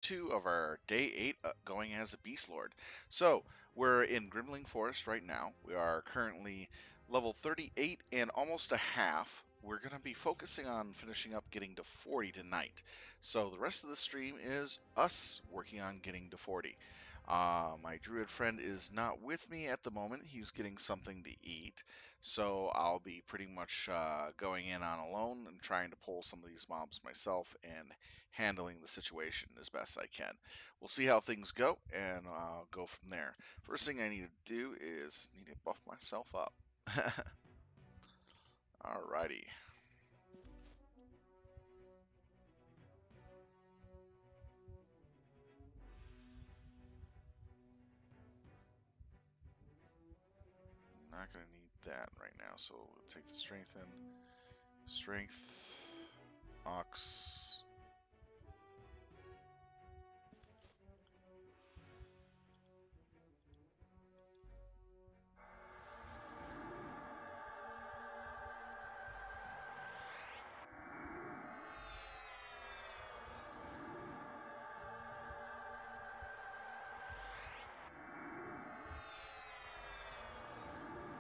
2 of our day 8 going as a Beastlord. So we're in Grimling Forest right now. We are currently level 38 and almost a half. We're going to be focusing on finishing up getting to 40 tonight. So the rest of the stream is us working on getting to 40. My druid friend is not with me at the moment. He's getting something to eat. So I'll be pretty much going in on alone and trying to pull some of these mobs myself and handling the situation as best I can. We'll see how things go and go from there. First thing I need to do is need to buff myself up. Alrighty. Not going to need that right now, so we'll take the strength in. Strength, ox.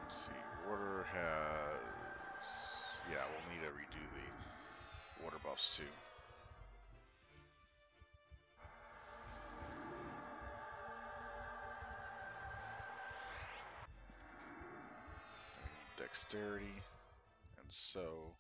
Let's see, water has... Yeah, we'll need to redo the water buffs too. Dexterity, and so...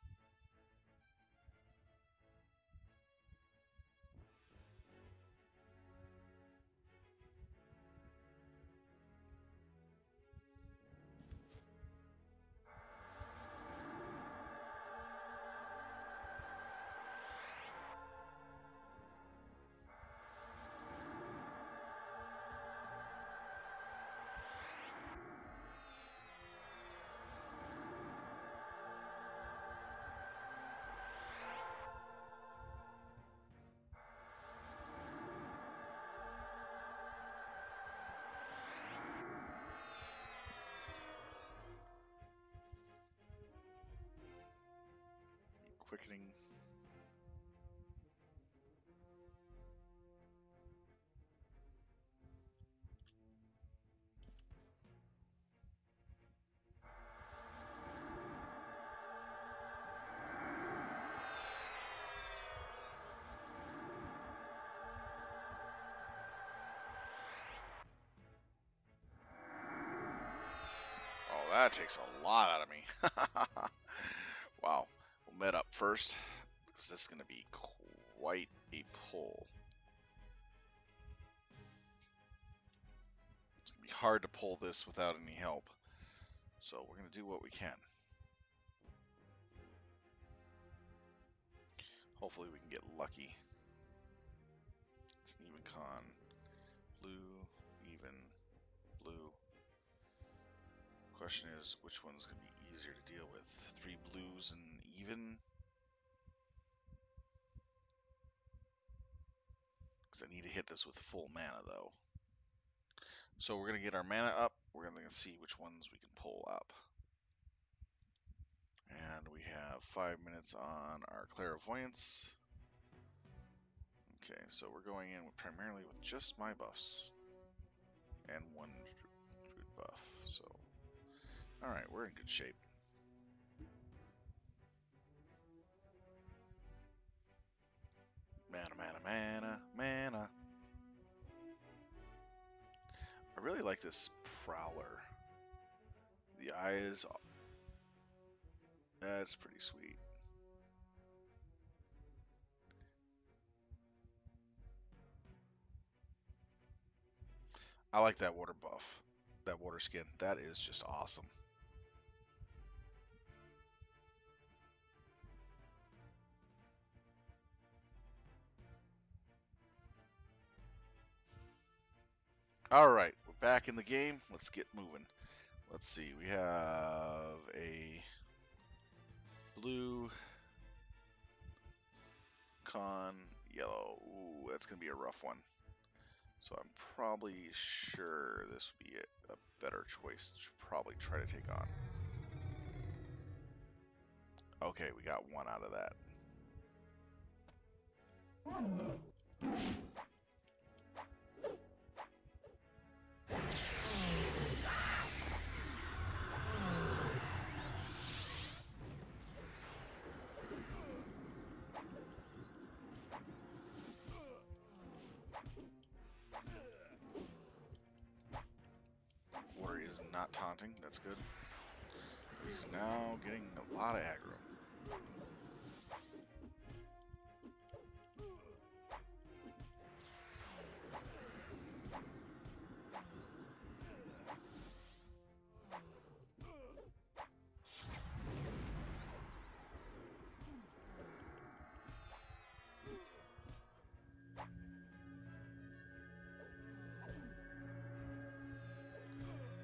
Quickening. Oh, that takes a lot out of me. Wow. We'll med up first, because this is going to be quite a pull. It's going to be hard to pull this without any help. So we're going to do what we can. Hopefully we can get lucky. It's an even con. Blue, even, blue. Question is, which one's going to be easier to deal with? 3 blues and even? Because I need to hit this with full mana, though. So we're going to get our mana up. We're going to see which ones we can pull up. And we have 5 minutes on our clairvoyance. Okay, so we're going in primarily with just my buffs. And 1 druid buff. So, alright, we're in good shape. Mana, mana, mana, mana. I really like this Prowler. The eyes, that's pretty sweet. I like that water buff, that water skin. That is just awesome. Alright, we're back in the game. Let's get moving. Let's see, we have a blue, con, yellow. Ooh, that's going to be a rough one. So I'm probably sure this would be a better choice to probably try to take on. Okay, we got 1 out of that. He's not taunting. That's good. But he's now getting a lot of aggro.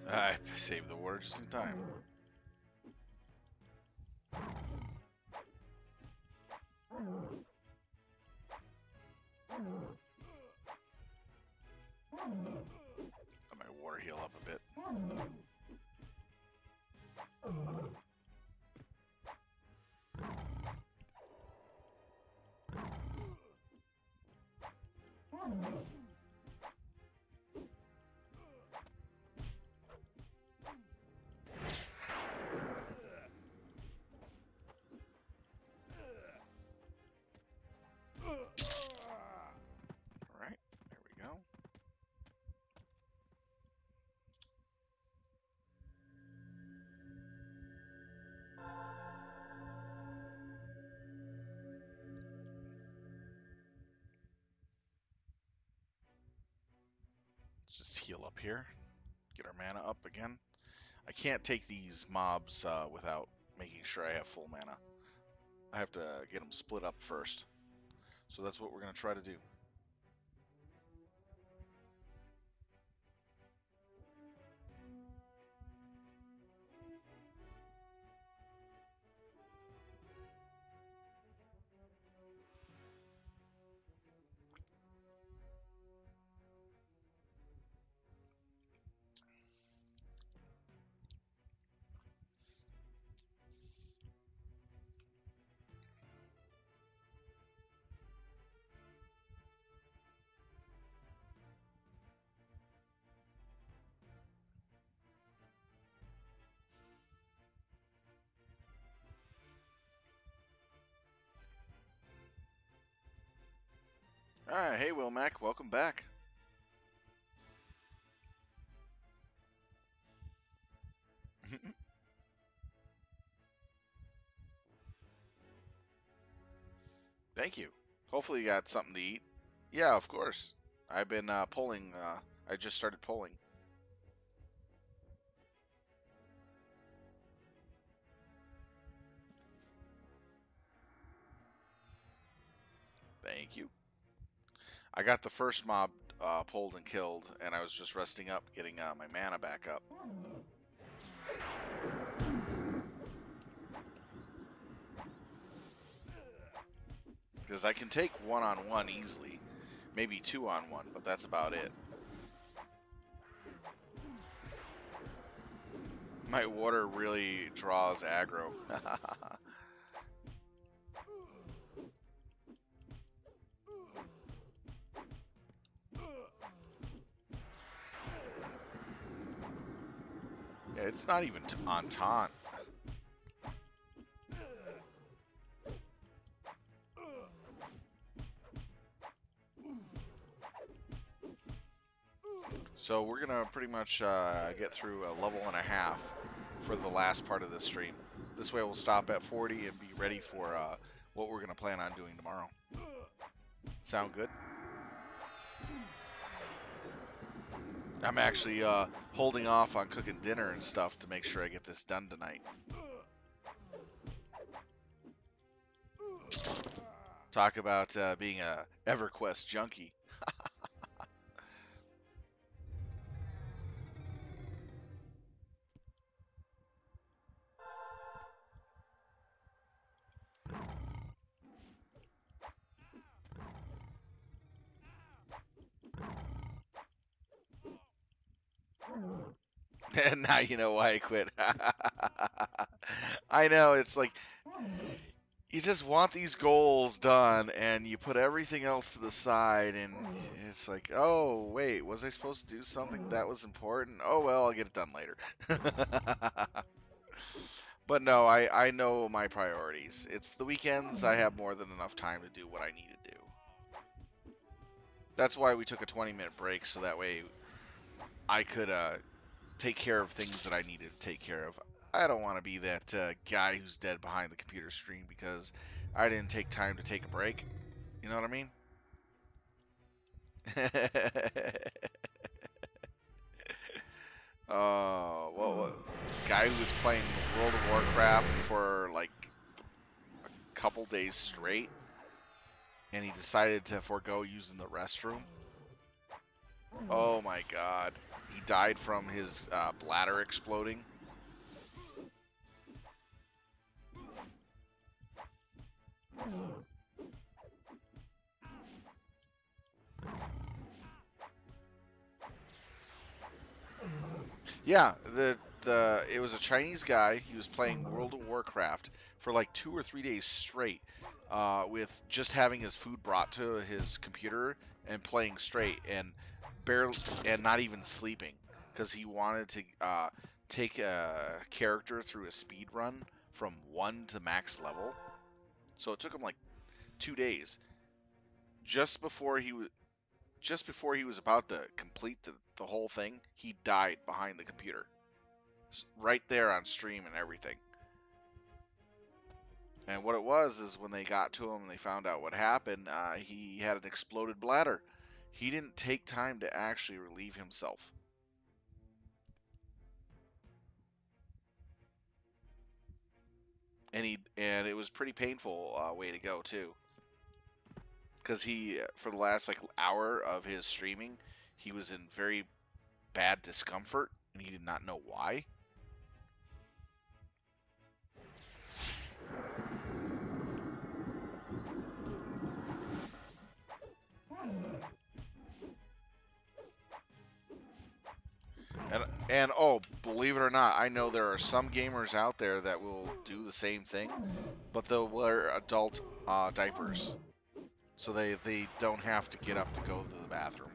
I saved the water just in time. Let my water heal up a bit. Alright, there we go. Let's just heal up here. Get our mana up again. I can't take these mobs without making sure I have full mana. I have to get them split up first. So that's what we're going to try to do. Alright, hey Will Mac, welcome back. Thank you. Hopefully you got something to eat. Yeah, of course. I've been polling. I just started polling. Thank you. I got the first mob pulled and killed, and I was just resting up, getting my mana back up. Because I can take one-on-one easily. Maybe two-on-one, but that's about it. My water really draws aggro. Yeah, it's not even on taunt. So we're going to pretty much get through a level and a half for the last part of this stream. This way we'll stop at 40 and be ready for what we're going to plan on doing tomorrow. Sound good? I'm actually holding off on cooking dinner and stuff to make sure I get this done tonight. Talk about being a Everquest junkie. And now you know why I quit. I know, it's like you just want these goals done and you put everything else to the side, and it's like, oh wait, was I supposed to do something that was important? Oh well, I'll get it done later. But no, I know my priorities. It's the weekends. I have more than enough time to do what I need to do. That's why we took a 20-minute break, so that way I could take care of things that I needed to take care of. I don't want to be that guy who's dead behind the computer screen because I didn't take time to take a break. You know what I mean? What guy who was playing World of Warcraft for like a couple days straight, and he decided to forego using the restroom. Oh my God, he died from his bladder exploding. Yeah, the it was a Chinese guy. He was playing World of Warcraft for like 2 or 3 days straight, with just having his food brought to his computer and playing straight and barely and not even sleeping because he wanted to take a character through a speed run from 1 to max level. So it took him like 2 days. Just before he was about to complete the whole thing, he died behind the computer. Right there on stream and everything. And what it was is when they got to him and they found out what happened, he had an exploded bladder. He didn't take time to actually relieve himself. And it was pretty painful way to go too. Because he, for the last like hour of his streaming, he was in very bad discomfort and he did not know why. And oh, believe it or not, I know there are some gamers out there that will do the same thing, but they'll wear adult diapers, so they don't have to get up to go to the bathroom.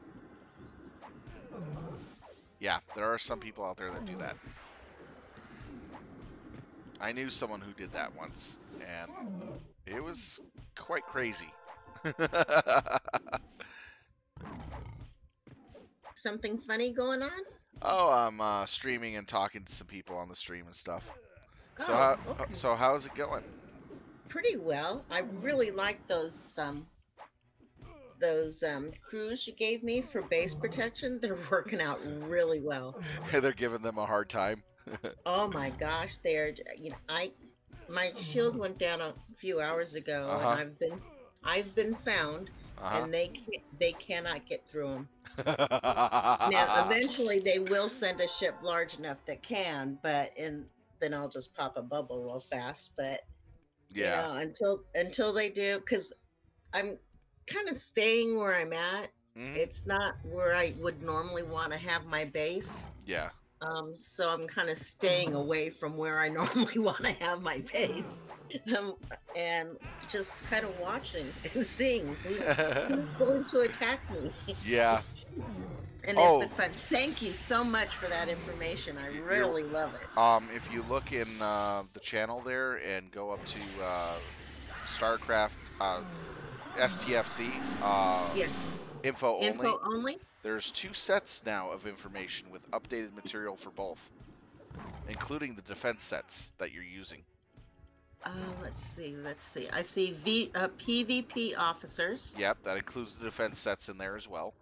Yeah, there are some people out there that do that. I knew someone who did that once, and it was quite crazy. Something funny going on? Oh, I'm streaming and talking to some people on the stream and stuff. So Oh, okay. how's it going? Pretty well. I really like those crews you gave me for base protection. They're working out really well. They're giving them a hard time. Oh my gosh, they're I my shield went down a few hours ago and Uh I've been found huh. and they cannot get through them. Now, Uh huh. eventually they will send a ship large enough that can, but and then I'll just pop a bubble real fast, but Yeah. until they do, because I'm kind of staying where I'm at. Hmm. It's not where I would normally want to have my base. Yeah. So I'm kind of staying away from where I normally want to have my base. Um, and just kind of watching and seeing who's going to attack me. Yeah. And it's been Oh, fun. Thank you so much for that information. I you're really love it. if you look in the channel there and go up to StarCraft STFC Yes. info only, Info only? there's 2 sets now of information with updated material for both, including the defense sets that you're using. Let's see. Let's see. I see PvP officers. Yep, that includes the defense sets in there as well.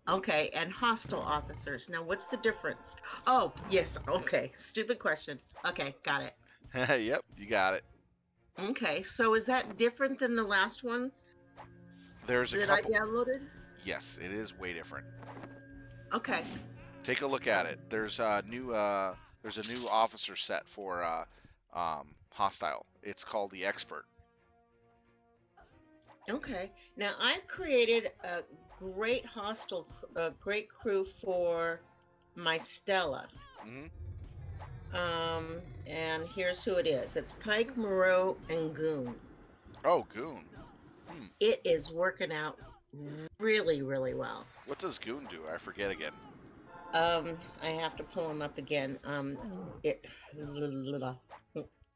Okay, and hostile officers. Now, what's the difference? Oh, yes. Okay. Stupid question. Okay, got it. Yep, you got it. Okay, so is that different than the last one There's a that I couple. downloaded? Yes, it is way different. Okay. Take a look at it. There's a new officer set for hostile. It's called the expert. Okay. Now, I've created a great crew for my Stella. Hmm. And here's who it is. It's Pike, Moreau, and Goon. Oh, Goon. Hmm. It is working out really, really well. What does Goon do? I forget again. I have to pull him up again. It.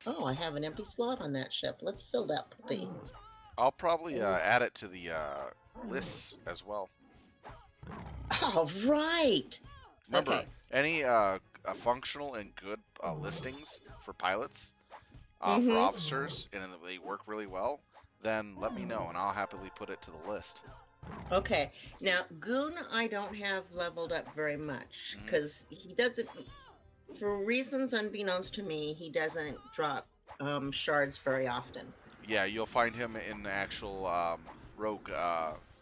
Oh, I have an empty slot on that ship. Let's fill that puppy. I'll probably add it to the lists as well. All right. Remember, Okay. any functional and good listings for pilots, for Mm-hmm. officers, and they work really well, then let me know and I'll happily put it to the list. Okay. Now, Goon, I don't have leveled up very much Hmm. because he doesn't, for reasons unbeknownst to me, he doesn't drop shards very often. Yeah, you'll find him in actual rogue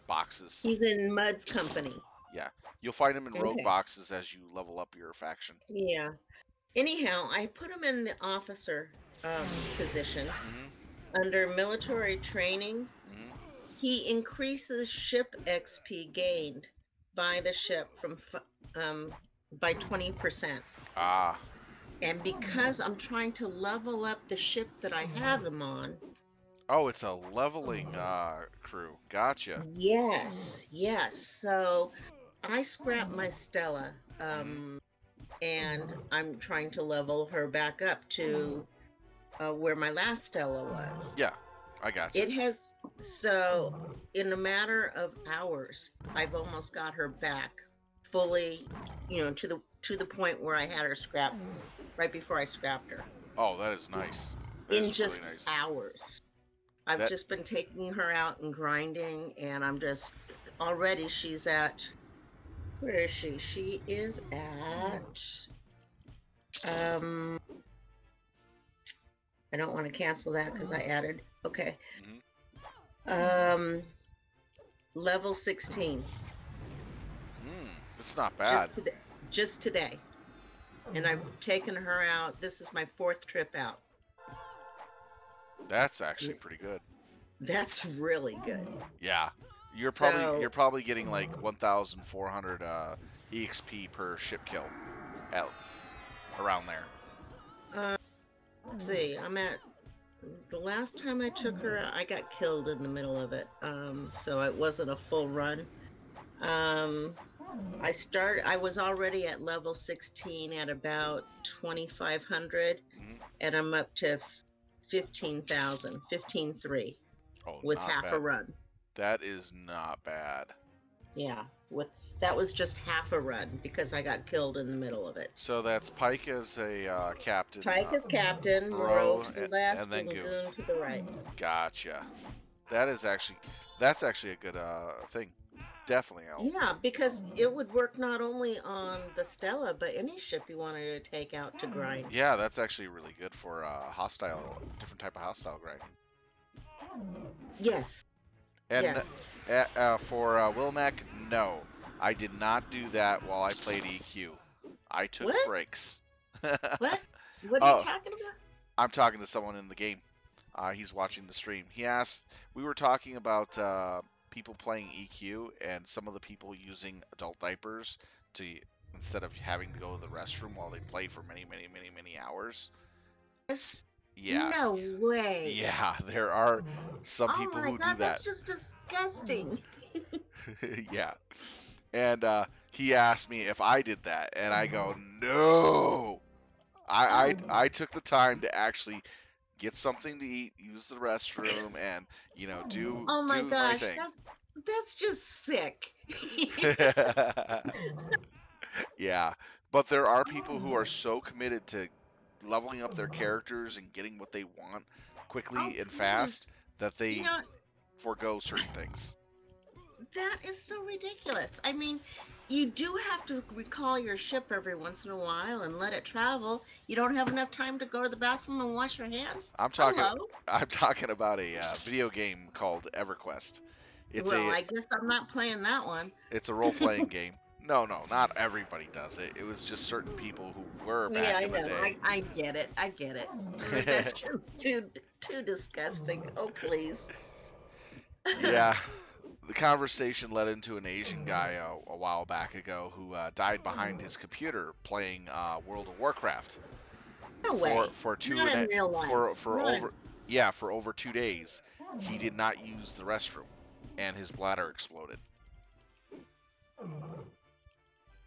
boxes. He's in Mud's company. Yeah, you'll find him in rogue Okay. boxes as you level up your faction. Yeah. Anyhow, I put him in the officer position Hmm. under military training. Hmm. He increases ship XP gained by the ship um, by 20%. Ah, And because I'm trying to level up the ship that I have him on, oh, it's a leveling crew. Gotcha. yes, yes. So I scrapped my Stella, Hmm. and I'm trying to level her back up to where my last Stella was. Yeah, I gotcha. It has, so in a matter of hours, I've almost got her back fully, to the point where I had her scrapped right before I scrapped her Oh, that is nice. That in is really just nice. hours. I've That just been taking her out and grinding, and I'm just already she's at, where is she? She is at um I don't want to cancel that because I added, okay. mhm. Um level 16 It's not bad. just today. Just today. And I've taken her out. This is my fourth trip out. That's actually pretty good. That's really good. Yeah, you're So, probably getting like 1,400 EXP per ship kill at around there. let's see. I'm at the last time I took her out, I got killed in the middle of it. So it wasn't a full run. Um, I was already at level 16 at about 2,500, Hmm. and I'm up to 15,000, 15,300 Oh, with not half a bad. run. That is not bad. Yeah, with that was just half a run because I got killed in the middle of it. So that's Pike as a captain, Pike is captain, Moreau Moreau, to the left, and then and Goon. Goon to the right. Gotcha. That is actually that's actually a good thing. Definitely. Yeah, because it would work not only on the Stella, but any ship you wanted to take out to grind. Yeah, that's actually really good for hostile, different type of hostile grinding. Yes, And yes. for Wilmec, no, I did not do that while I played EQ. I took What? breaks. What? What are you Oh, talking about? I'm talking to someone in the game. He's watching the stream. He asked, we were talking about people playing EQ and some of the people using adult diapers to instead of having to go to the restroom while they play for many, many, many, many hours. Yes. Yeah, No way. yeah, there are some Oh people my who do God, that's that. just disgusting. Yeah. And he asked me if I did that, and I go, no. Oh, I took the time to actually get something to eat, use the restroom, and oh my do my gosh, thing. that's just sick. Yeah, but there are people who are so committed to leveling up their characters and getting what they want Oh, quickly and fast please. that You they know, forego certain things. that is so ridiculous. I mean, you do have to recall your ship every once in a while and let it travel. You don't have enough time to go to the bathroom and wash your hands? I'm talking Hello? I'm talking about a video game called Everquest. It's Well, a I guess I'm not playing that one. it's a role playing game. No, no, not everybody does it. It was just certain people who were Yeah, back I in the know. day. I get it. I get it. That's just too disgusting. Oh, please. Yeah, the conversation led into an Asian guy a while back ago who died behind his computer playing World of Warcraft No for way. for two Not and in a, real life. for Not in. over yeah for over 2 days. He did not use the restroom, and his bladder exploded.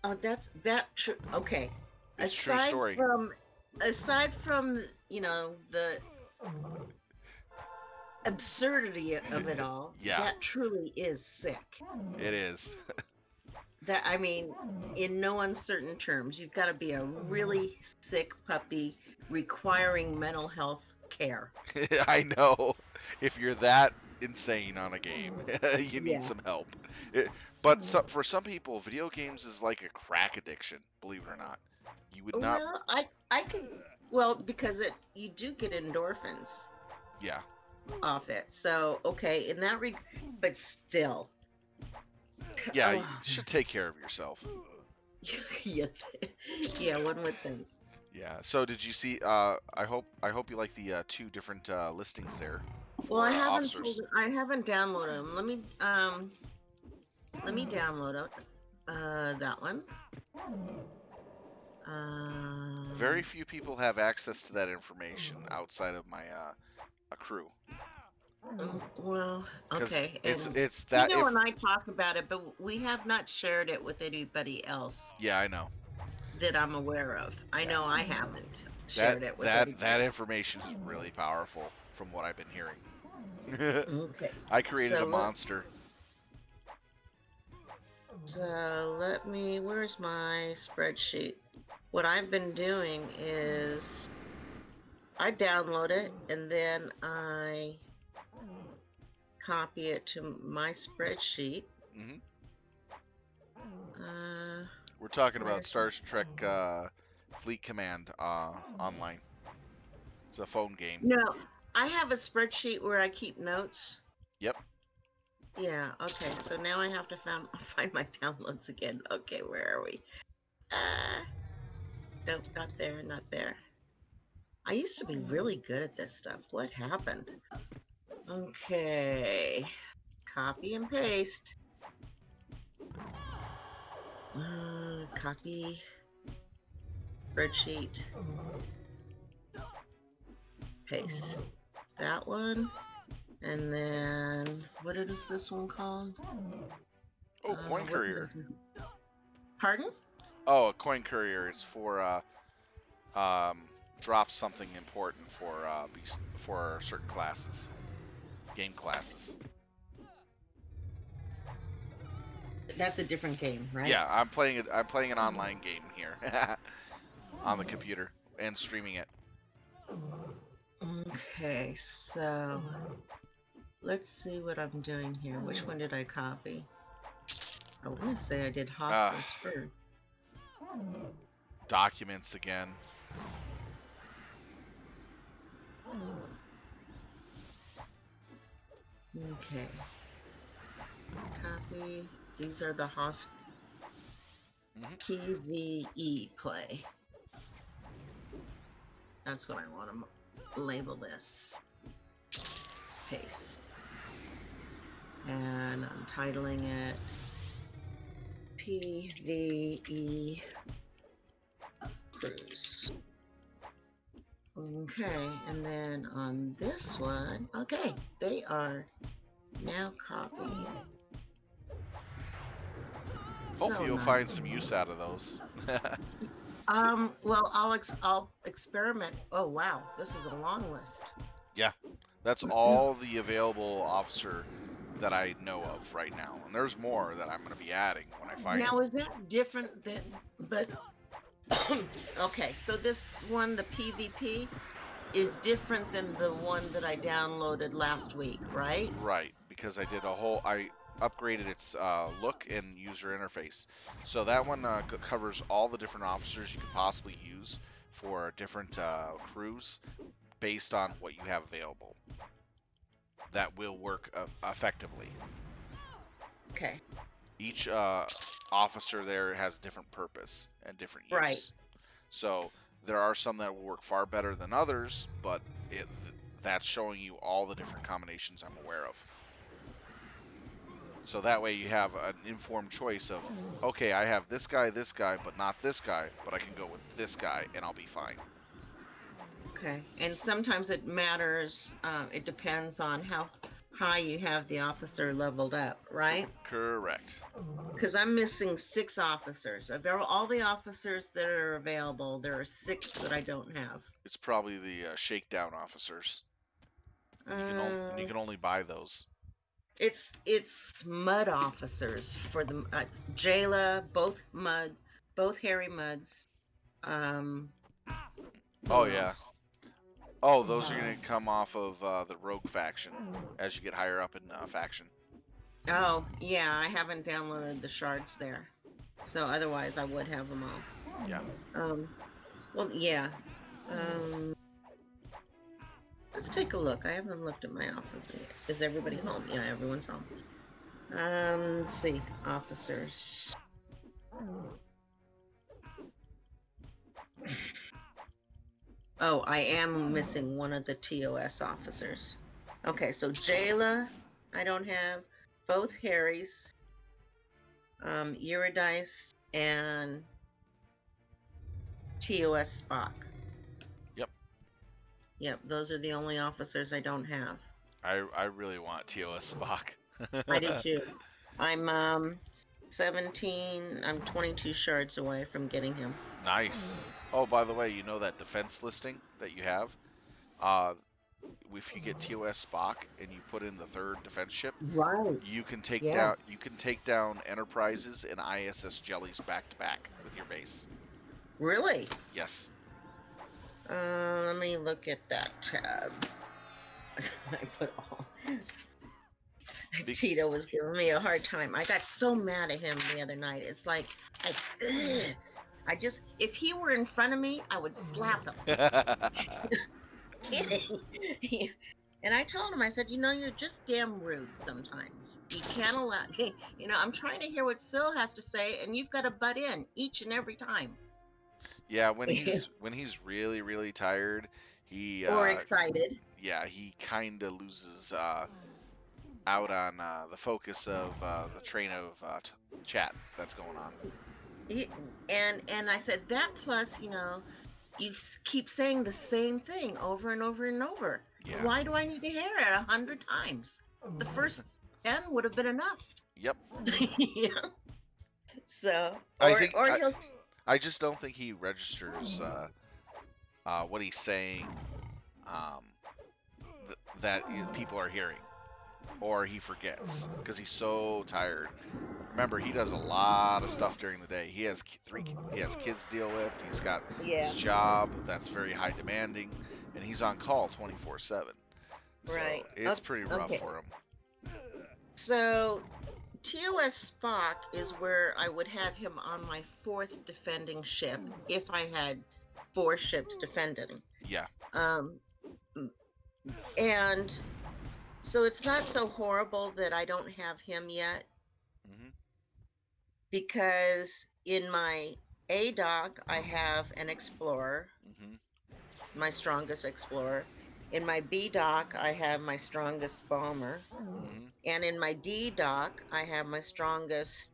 Oh, that's that true. Okay. It's a true Aside story. from, aside from, the absurdity of it all, Yeah, that truly is sick. it is. That I mean, in no uncertain terms, you've got to be a really sick puppy requiring mental health care. I know. If you're that insane on a game, you need Yeah. some help. But for some people, video games is like a crack addiction, believe it or not. You would not, Well, I could well because it you do get endorphins yeah. off it. So okay, in that but still, Yeah, you oh should take care of yourself. yeah, yeah, one would think. Yeah. So did you see? I hope you like the two different listings there Well, I for haven't pulled officers. it. I haven't downloaded them. Let me download it. That one. Very Um, few people have access to that information outside of my a crew, well, because okay. it's And it's that Tina if and I talk about it, but we have not shared it with anybody else yeah, I know. that I'm aware of. I Yeah. know I haven't That shared it with that anybody. that information is really powerful from what I've been hearing. Okay. I created So a let monster. where's my spreadsheet? What I've been doing is I download it and then I copy it to my spreadsheet. Hmm. Uh, We're talking about where's Star Trek Fleet Command online. It's a phone game. No, I have a spreadsheet where I keep notes. Yep. Yeah, okay. So now I have to find my downloads again. Okay, where are we? Uh, nope, not there, not there. I used to be really good at this stuff. What happened? Okay, copy and paste. Copy spreadsheet, paste that one, and then what is this one called? Oh, coin What did I courier. just? Pardon? Oh, a coin courier. It's for um, drop something important for certain classes, game classes. That's a different game, right? Yeah, I'm playing it. I'm playing an online game here on the computer and streaming it. Okay, so let's see what I'm doing here. Which one did I copy? I want to say I did Uh, hospice first. documents again. Okay, copy. These are the Hmm. PVE play. That's what I want to label this. Paste. And I'm titling it PVE Cruise. Okay, and then on this one, okay, they are now copied. So Hopefully, you'll nice. find some use out of those. Well, I'll experiment. Oh wow, this is a long list. Yeah, that's all the available officer that I know of right now, and there's more that I'm going to be adding when I find them. Now is that different than but okay, so this one, the PvP, is different than the one that I downloaded last week, right? Right, because I upgraded its look and user interface. So that one covers all the different officers you could possibly use for different crews based on what you have available. That will work effectively. Okay. Each officer there has different purpose and different Right. use. So there are some that will work far better than others, but that's showing you all the different combinations I'm aware of. So that way you have an informed choice of, okay, I have this guy, but not this guy, but I can go with this guy and I'll be fine. Okay. And sometimes it matters. It depends on how high you have the officer leveled up, right? Correct. Because I'm missing 6 officers. Of all the officers that are available, there are 6 that I don't have. It's probably the shakedown officers, and you Uh, can only buy those. It's mud officers for the Jayla, both Harry Muds. Um, Oh who yeah. else? Oh, those are Uh, gonna come off of the rogue faction as you get higher up in faction. oh yeah, I haven't downloaded the shards there, so otherwise I would have them all. Yeah. Um, well yeah. Um, let's take a look. I haven't looked at my office yet. Is everybody home? Yeah, everyone's home. Let's see, officers. Oh, I am missing one of the TOS officers. Okay, so Jayla, I don't have. Both Harrys, Eurydice, and TOS Spock. Yep. Yep, those are the only officers I don't have. I really want TOS Spock. I do too. I'm 17, I'm 22 shards away from getting him. Nice. Oh, by the way, you know that defense listing that you have? Uh, if you get TOS Spock and you put in the third defense ship, Right. Yeah. you can take down Enterprises and ISS Jellies back to back with your base. Really? Yes. Let me look at that tab. I put all. Be- Tito was giving me a hard time. I got so mad at him the other night. It's like, I, ugh. I just, if he were in front of me, I would slap him. Kidding. And I told him, I said, you're just damn rude sometimes. You can't allow, I'm trying to hear what Syl has to say, and you've got to butt in each and every time. Yeah, when he's really really tired, he Or excited. yeah, he kind of loses out on the focus of the train of chat that's going on. He, and I said, that plus, you keep saying the same thing over and over and over. Yeah. Why do I need to hear it 100 times? The first 10 would have been enough. Yep. So, I or think or he'll. I just don't think he registers what he's saying um, that people are hearing, or he forgets because he's so tired. Remember, he does a lot of stuff during the day. He has kids to deal with. He's got Yeah, his job that's very high demanding, and he's on call 24/7. So right. it's pretty rough Okay. for him. So TOS Spock is where I would have him on my fourth defending ship if I had four ships defending. Yeah. Um, and so it's not so horrible that I don't have him yet, Hmm. because in my A dock I have an explorer, Hmm. my strongest explorer. In my B dock I have my strongest bomber, Hmm. and in my D dock I have my strongest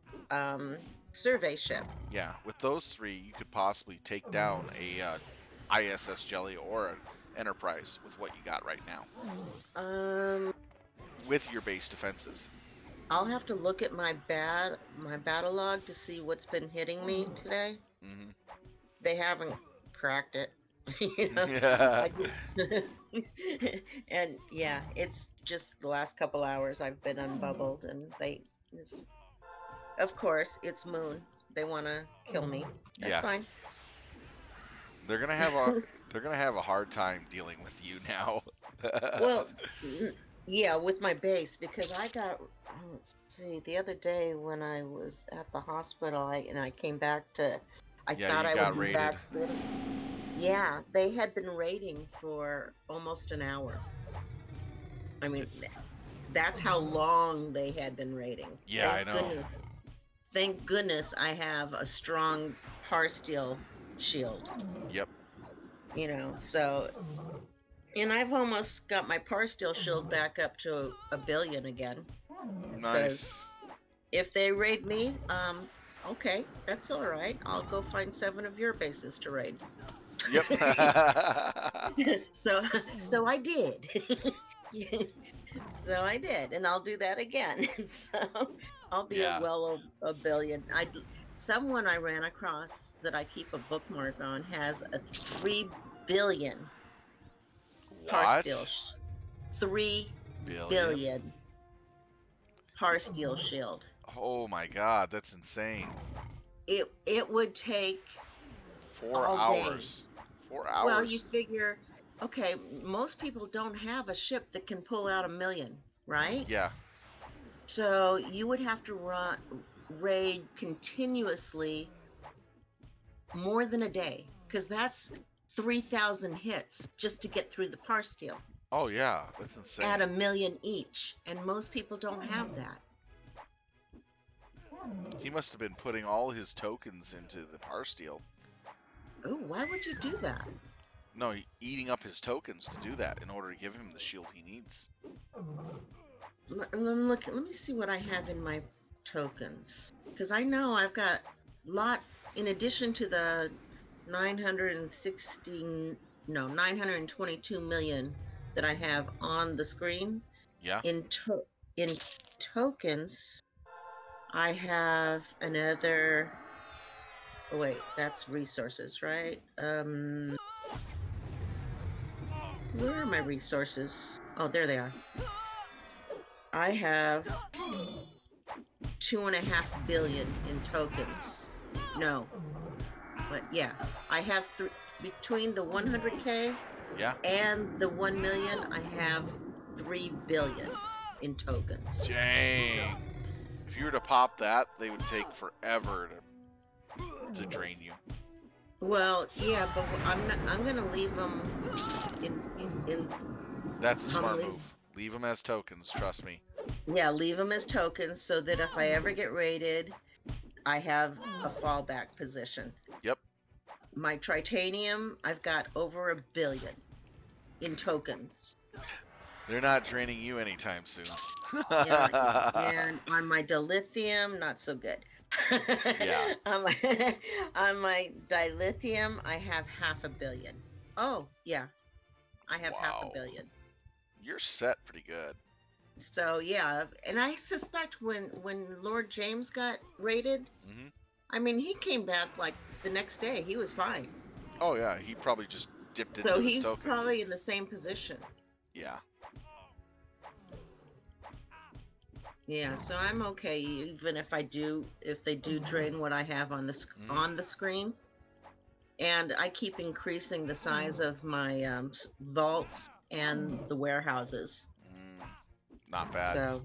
survey ship. Yeah. With those three, you could possibly take down a ISS Jelly or an Enterprise with what you got right now Um, with your base defenses. I'll have to look at my battle log to see what's been hitting me today. Hmm. They haven't cracked it. you know, Yeah. I just and yeah, it's just the last couple hours I've been unbubbled, and of course, it's Moon. They want to kill me. That's Yeah. fine. They're gonna have a they're gonna have a hard time dealing with you now. Well, yeah, with my base, because I got, let's see, the other day when I was at the hospital, I came back to, I Yeah, thought you I would got be raided. backsliding. Yeah, they had been raiding for almost an hour. I T- mean, that's how long they had been raiding. Yeah, I know. Thank goodness I have a strong par steel shield, Yep. so, and I've almost got my par steel shield back up to 1 billion again, because Nice. if they raid me, okay, that's all right. I'll go find 7 of your bases to raid. Yep. So I did. So I did, and I'll do that again. So I'll be Yeah. well a billion. Someone I ran across that I keep a bookmark on has a 3 billion par What? steel. 3 Billion? billion. par steel shield. Oh my God, that's insane. It would take Four all day. hours. Four Well, you hours. figure, okay, most people don't have a ship that can pull out 1 million, right? Yeah. So you would have to raid continuously more than a day, because that's 3,000 hits just to get through the par steel Oh yeah, that's at insane. 1 million each, and most people don't have that. He must have been putting all his tokens into the par steel. Oh, why would you do that? No, eating up his tokens to do that in order to give him the shield he needs. Let me see what I have in my tokens, because I know I've got lot in addition to the 916 no 922 million that I have on the screen Yeah. in tokens. I have another. Oh wait, that's resources, right? Where are my resources? Oh, there they are. I have 2.5 billion in tokens. No, but yeah, I have three between the 100K Yeah. and the 1 million. I have 3 billion in tokens. Dang. If you were to pop that, they would take forever to drain you. Well, yeah, but I'm not. I'm gonna leave them in. In. That's a I'm smart leave. move. Leave them as tokens, trust me. Yeah, leave them as tokens so that if I ever get raided, I have a fallback position. Yep. My titanium, I've got over 1 billion in tokens. They're not draining you anytime soon. Yeah, and on my dilithium, not so good. Yeah. on my on my dilithium, I have 500 million. Oh, yeah, I have half a Wow. billion. You're set pretty good. So yeah, and I suspect when Lord James got raided, Hmm. I mean, he came back like the next day. He was fine. Oh yeah, he probably just dipped So into his he's tokens. probably in the same position. Yeah. Yeah, so I'm okay even if they do drain what I have Hmm. on the screen, and I keep increasing the size of my vaults and the warehouses. Mm, not bad.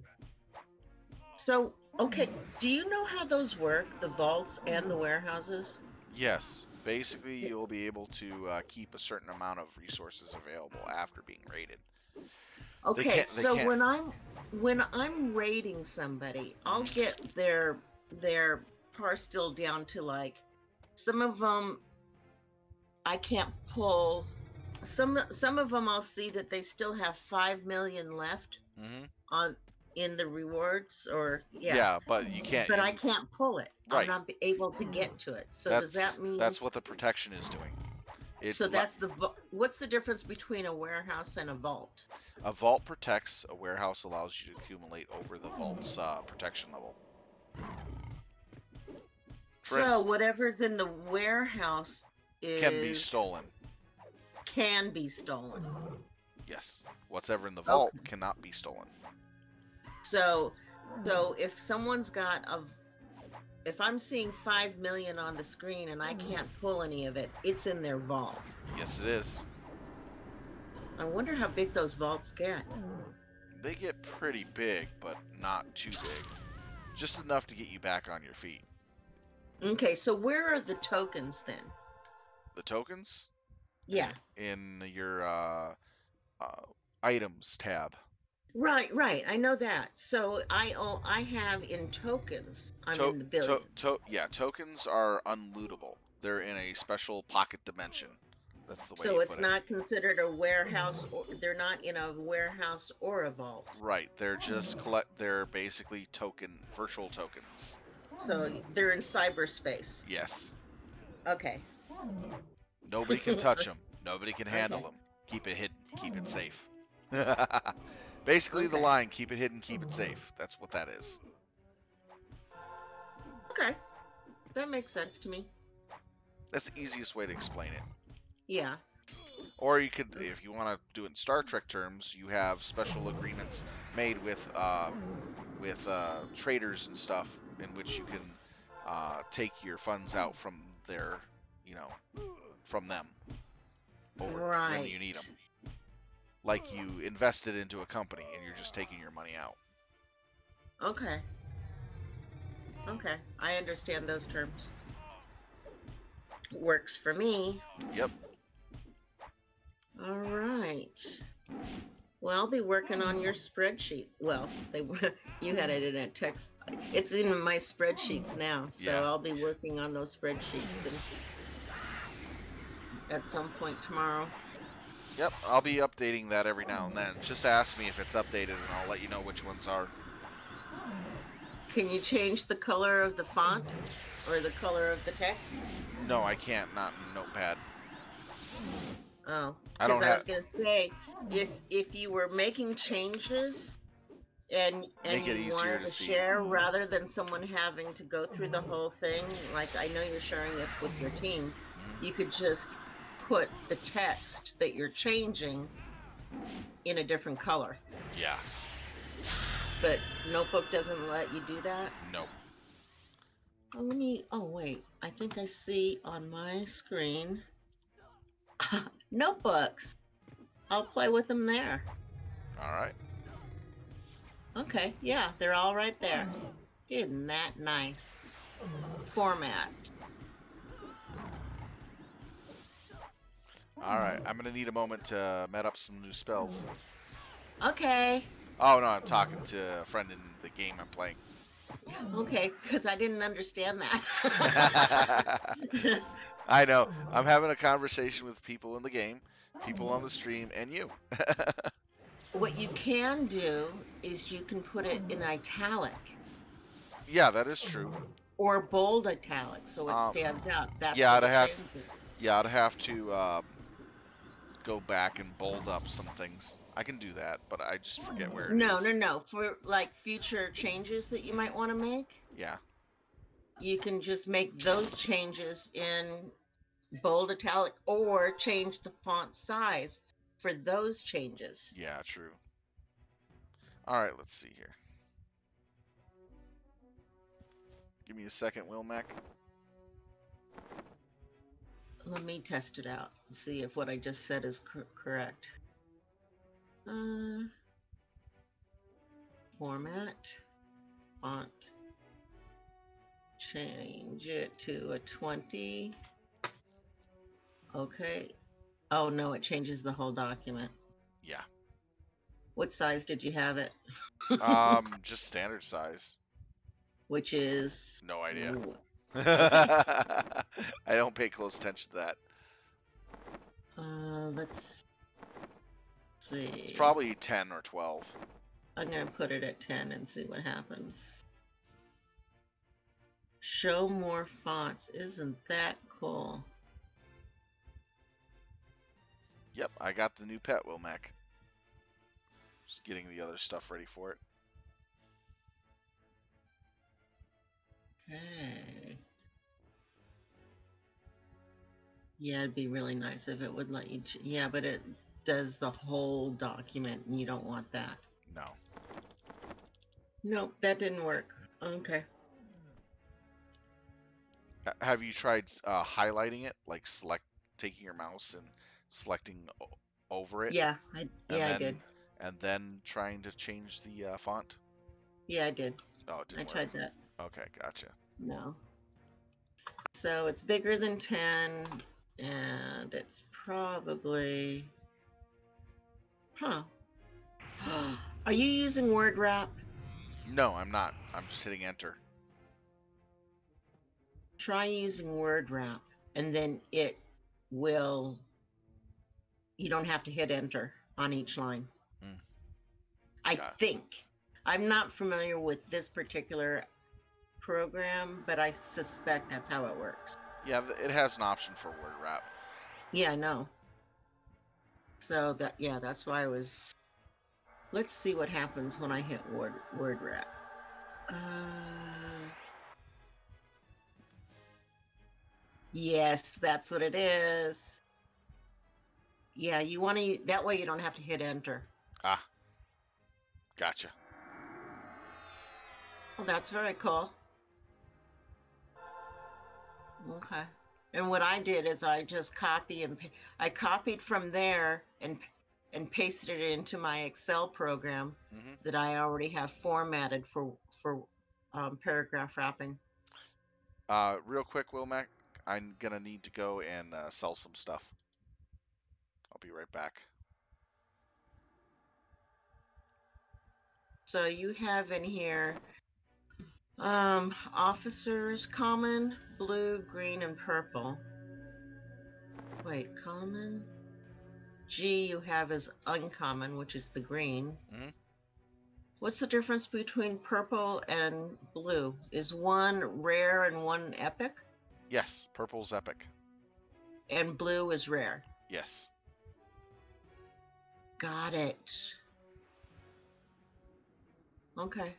So okay, do you know how those work, the vaults and the warehouses? Yes. Basically, you'll be able to keep a certain amount of resources available after being raided. They Okay, can't. They so can't. when I'm raiding somebody, I'll Hmm. get their par still down to like some of them I can't pull. Some of them I'll see that they still have 5 million left Hmm. on in the rewards, or yeah, Yeah, but you can't. but I can't pull it. I'm Right. not able to get to it. So does that mean That's what the protection is doing. It so that's what's the difference between a warehouse and a vault? A vault protects. A warehouse allows you to accumulate over the vault's protection level. For So instance, whatever's in the warehouse can be is stolen. can be stolen. Yes. Whatever in the vault Okay. cannot be stolen. So if someone's got a if I'm seeing 5 million on the screen and I can't pull any of it, it's in their vault. Yes, it is. I wonder how big those vaults get. They get pretty big, but not too big. Just enough to get you back on your feet. Okay, so where are the tokens then? The tokens Yeah. in your uh, items tab. Right. I know that. So I have in tokens, I'm To, in the billions. yeah, tokens are unlootable. They're in a special pocket dimension. That's the way So you it's put it. not considered a warehouse, or they're not in a warehouse or a vault. Right. They're just collect. They're basically virtual tokens. So they're in cyberspace. Yes. Okay. Nobody can touch them. Nobody can handle Okay. them. Keep it hidden. Keep it safe. Basically, the Okay. line: keep it hidden, keep it safe. That's what that is. Okay. That makes sense to me. That's the easiest way to explain it. Yeah. Or you could, if you want to do it in Star Trek terms, you have special agreements made with with traders and stuff, in which you can take your funds out from their, you know, from them over when Right. you need them. Like you invested into a company and you're just taking your money out. Okay. Okay. I understand those terms. Works for me. Yep. All right. Well, I'll be working on your spreadsheet. Well, you had it in a text. It's in my spreadsheets now, so Yeah. I'll be working on those spreadsheets and at some point tomorrow. Yep. I'll be updating that every now and then. Just ask me if it's updated and I'll let you know which ones are. Can you change the color of the font or the color of the text? No, I can't. Not in Notepad. Oh, I because don't I have. was gonna say if you were making changes and Make it you easier wanted to to see. share rather than someone having to go through the whole thing, like I know you're sharing this with your team, you Hmm. could just put the text that you're changing in a different color. Yeah. But Notebook doesn't let you do that. Nope. Oh, oh wait, I think I see on my screen notebooks. I'll play with them there. All right. Okay, yeah, they're all right there. Isn't that nice? Format. All right. I'm gonna need a moment to met up some new spells. Okay, Oh no, I'm talking to a friend in the game I'm playing. okay, because I didn't understand that. I know. I'm having a conversation with people in the game, people on the stream, and you. What you can do is you can put it in italic Yeah, that is true. or bold italic so it Um, stands out. That's yeah, for I'd the have, changes. yeah, I'd have to go back and bold up some things. I can do that, but I just forget where it No, is. no, no. For like future changes that you might Hmm. want to make, Yeah, you can just make those changes in bold italic or change the font size for those changes. yeah, true. All right, let's see here. Give me a second, Wilmac. Let me test it out and see if what I just said is correct. Uh, Format, font, change it to a 20. Okay. Oh no, it changes the whole document. Yeah. What size did you have it? Just standard size. Which is, No idea. okay. I don't pay close attention to that. Let's It's see. probably 10 or 12. I'm going to put it at 10 and see what happens. Show more fonts. Isn't that cool? Yep, I got the new pet, Wilmac. Just getting the other stuff ready for it. Okay. Yeah, it'd be really nice if it would let you. Yeah, but it does the whole document and you don't want that. No. Nope, that didn't work. Okay. Have you tried highlighting it, like taking your mouse and selecting over it, Yeah, and I did. then trying to change the font? Yeah, I did. Oh, it I didn't work. tried that. Okay, gotcha. No. So it's bigger than 10 and it's probably, huh. Are you using word wrap? No, I'm not. I'm just hitting enter. Try using word wrap and then it will, you don't have to hit enter on each line. Mm, I got. think. I'm not familiar with this particular program, but I suspect that's how it works. Yeah, it has an option for word wrap. Yeah, I know. So that, yeah, that's why I was. Let's see what happens when I hit word wrap. Yes, that's what it is. Yeah, you want to, that way you don't have to hit enter. Ah, gotcha. Well, that's very cool. Okay. And what I did is I just I copied from there and pasted it into my Excel program Hmm. that I already have formatted for paragraph wrapping. Real quick, Wilmac, I'm gonna need to go and sell some stuff. I'll be right back. So you have in here officers common, blue, green, and purple. Wait, common? G you have is uncommon, which is the green. Hmm. What's the difference between purple and blue? Is one rare and one epic? Yes, purple's epic. And blue is rare. Yes. Got it. Okay,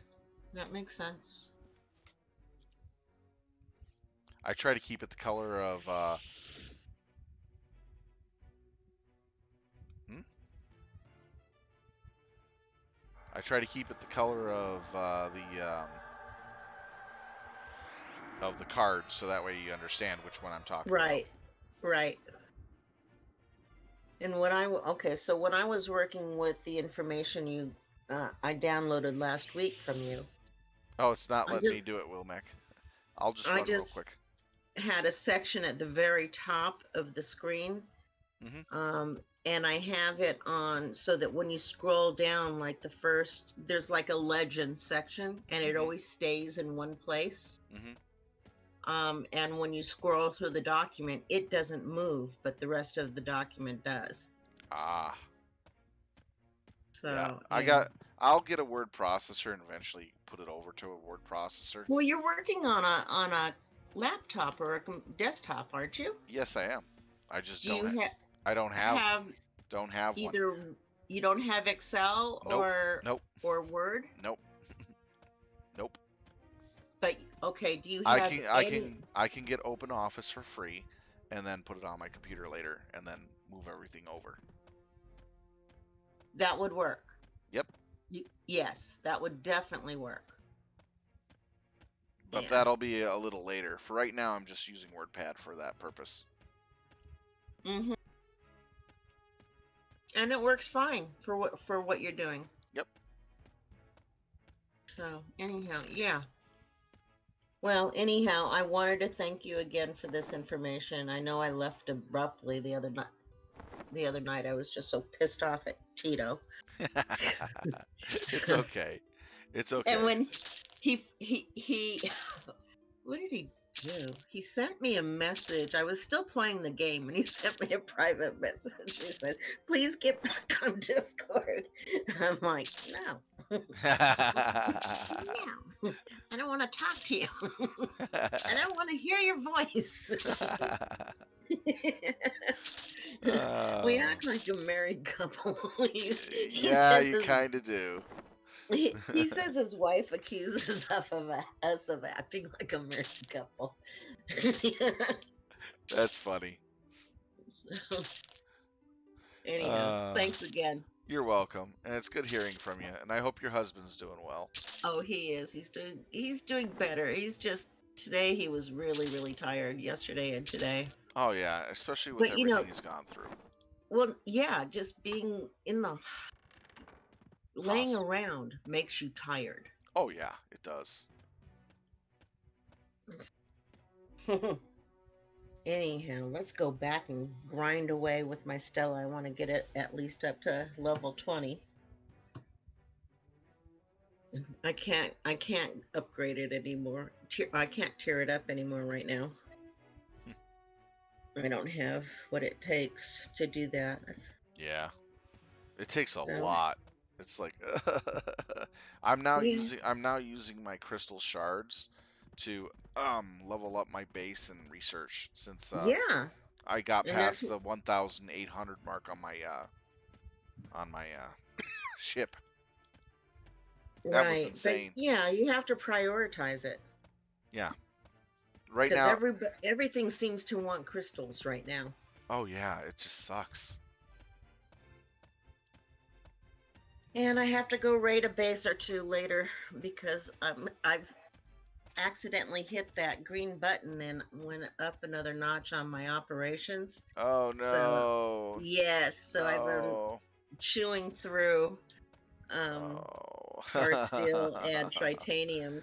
that makes sense. I try to keep it the color of. Hmm? I try to keep it the color of the cards, so that way you understand which one I'm talking about. Right, right. And okay, so when I was working with the information I downloaded last week from you, Oh, it's not I letting just me do it, Wilmec. I'll just I run real just quick. had a section at the very top of the screen, Hmm. and I have it on so that when you scroll down, like there's like a legend section, and it Hmm. always stays in one place. Hmm. And when you scroll through the document, it doesn't move, but the rest of the document does. Ah, yeah. So, yeah. I'll get a word processor and eventually put it over to a word processor. Well, you're working on a laptop or a desktop, aren't you? Yes, I am. I just Do don't. you I don't have. have Don't have one. either you don't have Excel Nope. Nope. or Word? Nope. Nope. But okay, do you I have can. I any can. I can get Open Office for free, and then put it on my computer later, and then move everything over. that would work? Yep. Yes, that would definitely work. But Yeah. that'll be a little later. For right now, I'm just using WordPad for that purpose. Hmm. And it works fine for what you're doing. Yep. So, anyhow, yeah. Well, anyhow, I wanted to thank you again for this information. I know I left abruptly the other night. The other night, I was just so pissed off at Tito. It's okay. It's And okay. when he what did he do? He sent me a message. I was still playing the game, and he sent me a private message. He said, "Please get back on Discord." I'm like, "No, no, I don't want to talk to you. I don't want to hear your voice." We uh, act like a married couple. He yeah, says you kind of do. he says his wife accuses us of acting like a married couple. That's funny. Anyhow, Uh, thanks again. you're welcome, and it's good hearing from you. And I hope your husband's doing well. Oh, he is. He's doing better. He's just today he was really tired yesterday and today. Oh yeah, especially with But everything he's gone through. well, yeah, just being in the laying Hospital. around makes you tired. Oh yeah, it does. Anyhow, let's go back and grind away with my Stella. I want to get it at least up to level 20. I can't upgrade it anymore. I can't tear it up anymore right now. I don't have what it takes to do that. Yeah, it takes a So, lot. It's like yeah. I'm now using my crystal shards to level up my base and research since Yeah. I got And that's past the 1,800 mark on my ship. That was right. But insane. yeah, you have to prioritize it Yeah. Right because now, everything seems to want crystals right now. oh yeah, it just sucks. And I have to go raid a base or two later because I've accidentally hit that green button and went up another notch on my operations. Oh So no. yes, so I've been No. chewing through Oh. for steel and tritanium.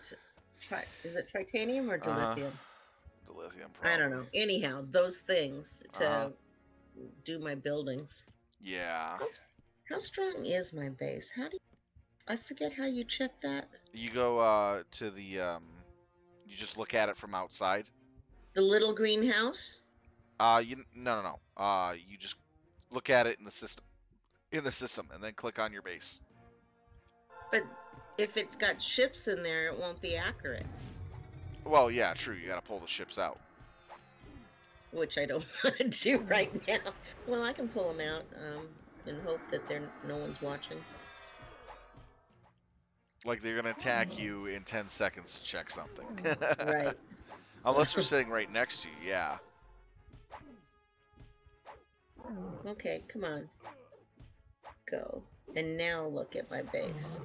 Is it tritanium or Uh-huh. dilithium? The lithium I don't probably. know. Anyhow, those things Uh-huh. to do my buildings. Yeah. How, how strong is my base? How do you, I forget how you check that? You go to the you just look at it from outside. The little greenhouse? You no no no. You just look at it in the system and then click on your base. But if it's got ships in there, it won't be accurate, Well, yeah, true. You got to pull the ships out. which I don't want to do right now. Well, I can pull them out and hope that no one's watching. Like they're gonna attack you in 10 seconds to check something. Right. Unless they're sitting right next to you, yeah. Okay, come on. Go. And now look at my base.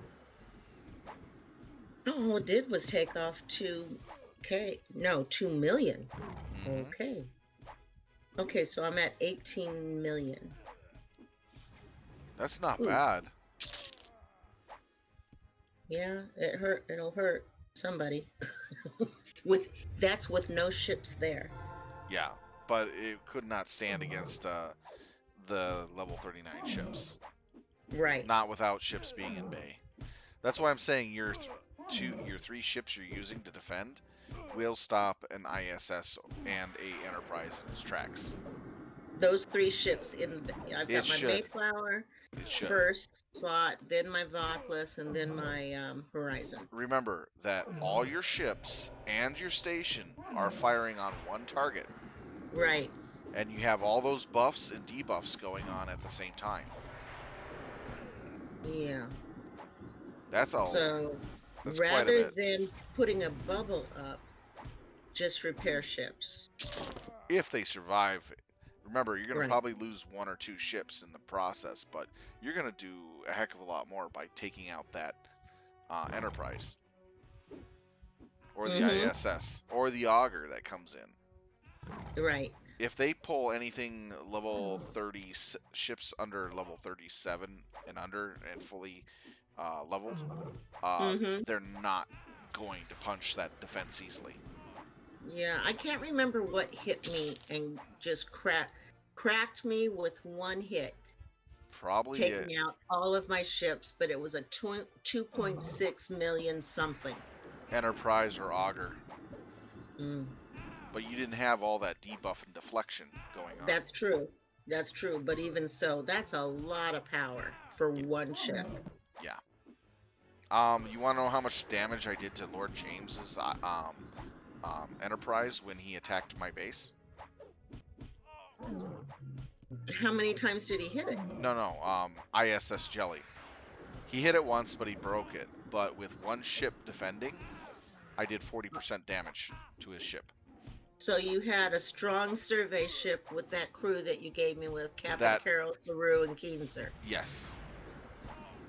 Oh, all it did was take off 2K. No, 2 million. Hmm. Okay. Okay, so I'm at 18 million. That's not Ooh, bad. yeah, it'll hurt somebody. With that's with no ships there. Yeah, but it could not stand against the level 39 ships. Right. Not without ships being in bay. That's why I'm saying your three ships you're using to defend will stop an ISS and a Enterprise in its tracks. Those three ships I've It got my should. Mayflower It should. first slot, then my Vauclus, and then my Horizon. Remember that all your ships and your station are firing on one target, Right. and you have all those buffs and debuffs going on at the same time. Yeah. That's all. So That's quite a rather bit. than putting a bubble up, just repair ships. If they survive, remember you're going to Right. probably lose one or two ships in the process, but you're going to do a heck of a lot more by taking out that Enterprise or the Mm-hmm. ISS or the Augur that comes in. Right. If they pull anything level 30 ships under level 37 and under and fully leveled, Mm-hmm. they're not going to punch that defense easily. Yeah, I can't remember what hit me and just cracked me with one hit, Probably taking out all of my ships, but it was a 2.6 million something. Enterprise or Augur, Mm. but you didn't have all that debuff and deflection going on. That's true. That's true. But even so, that's a lot of power for Yeah. one ship. Yeah. You want to know how much damage I did to Lord James's Enterprise when he attacked my base? How many times did he hit it? No, no. ISS Jelly. He hit it once, but he broke it. But with one ship defending, I did 40% damage to his ship. So you had a strong survey ship with that crew that you gave me with Captain That, Carroll, Saru, and Keenser. yes,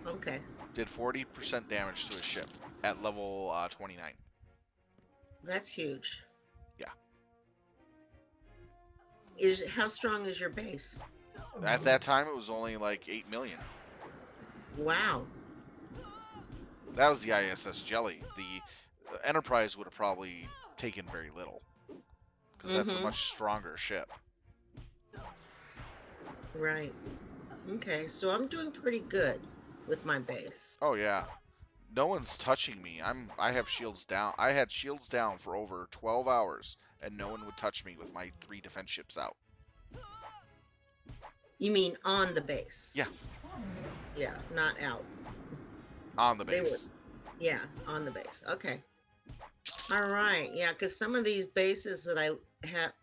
Okay. did 40% damage to his ship at level 29. That's huge. Yeah. How strong is your base? At that time, it was only like 8 million. Wow. That was the ISS Jelly. The Enterprise would have probably taken very little because that's a Mm-hmm. much stronger ship. Right. Okay, so I'm doing pretty good with my base. Oh yeah. No one's touching me. I have shields down. I had shields down for over 12 hours and no one would touch me with my 3 defense ships out. You mean on the base? Yeah, Yeah, not out. on the They were, base. yeah, on the base. Okay. All right. Yeah, because some of these bases that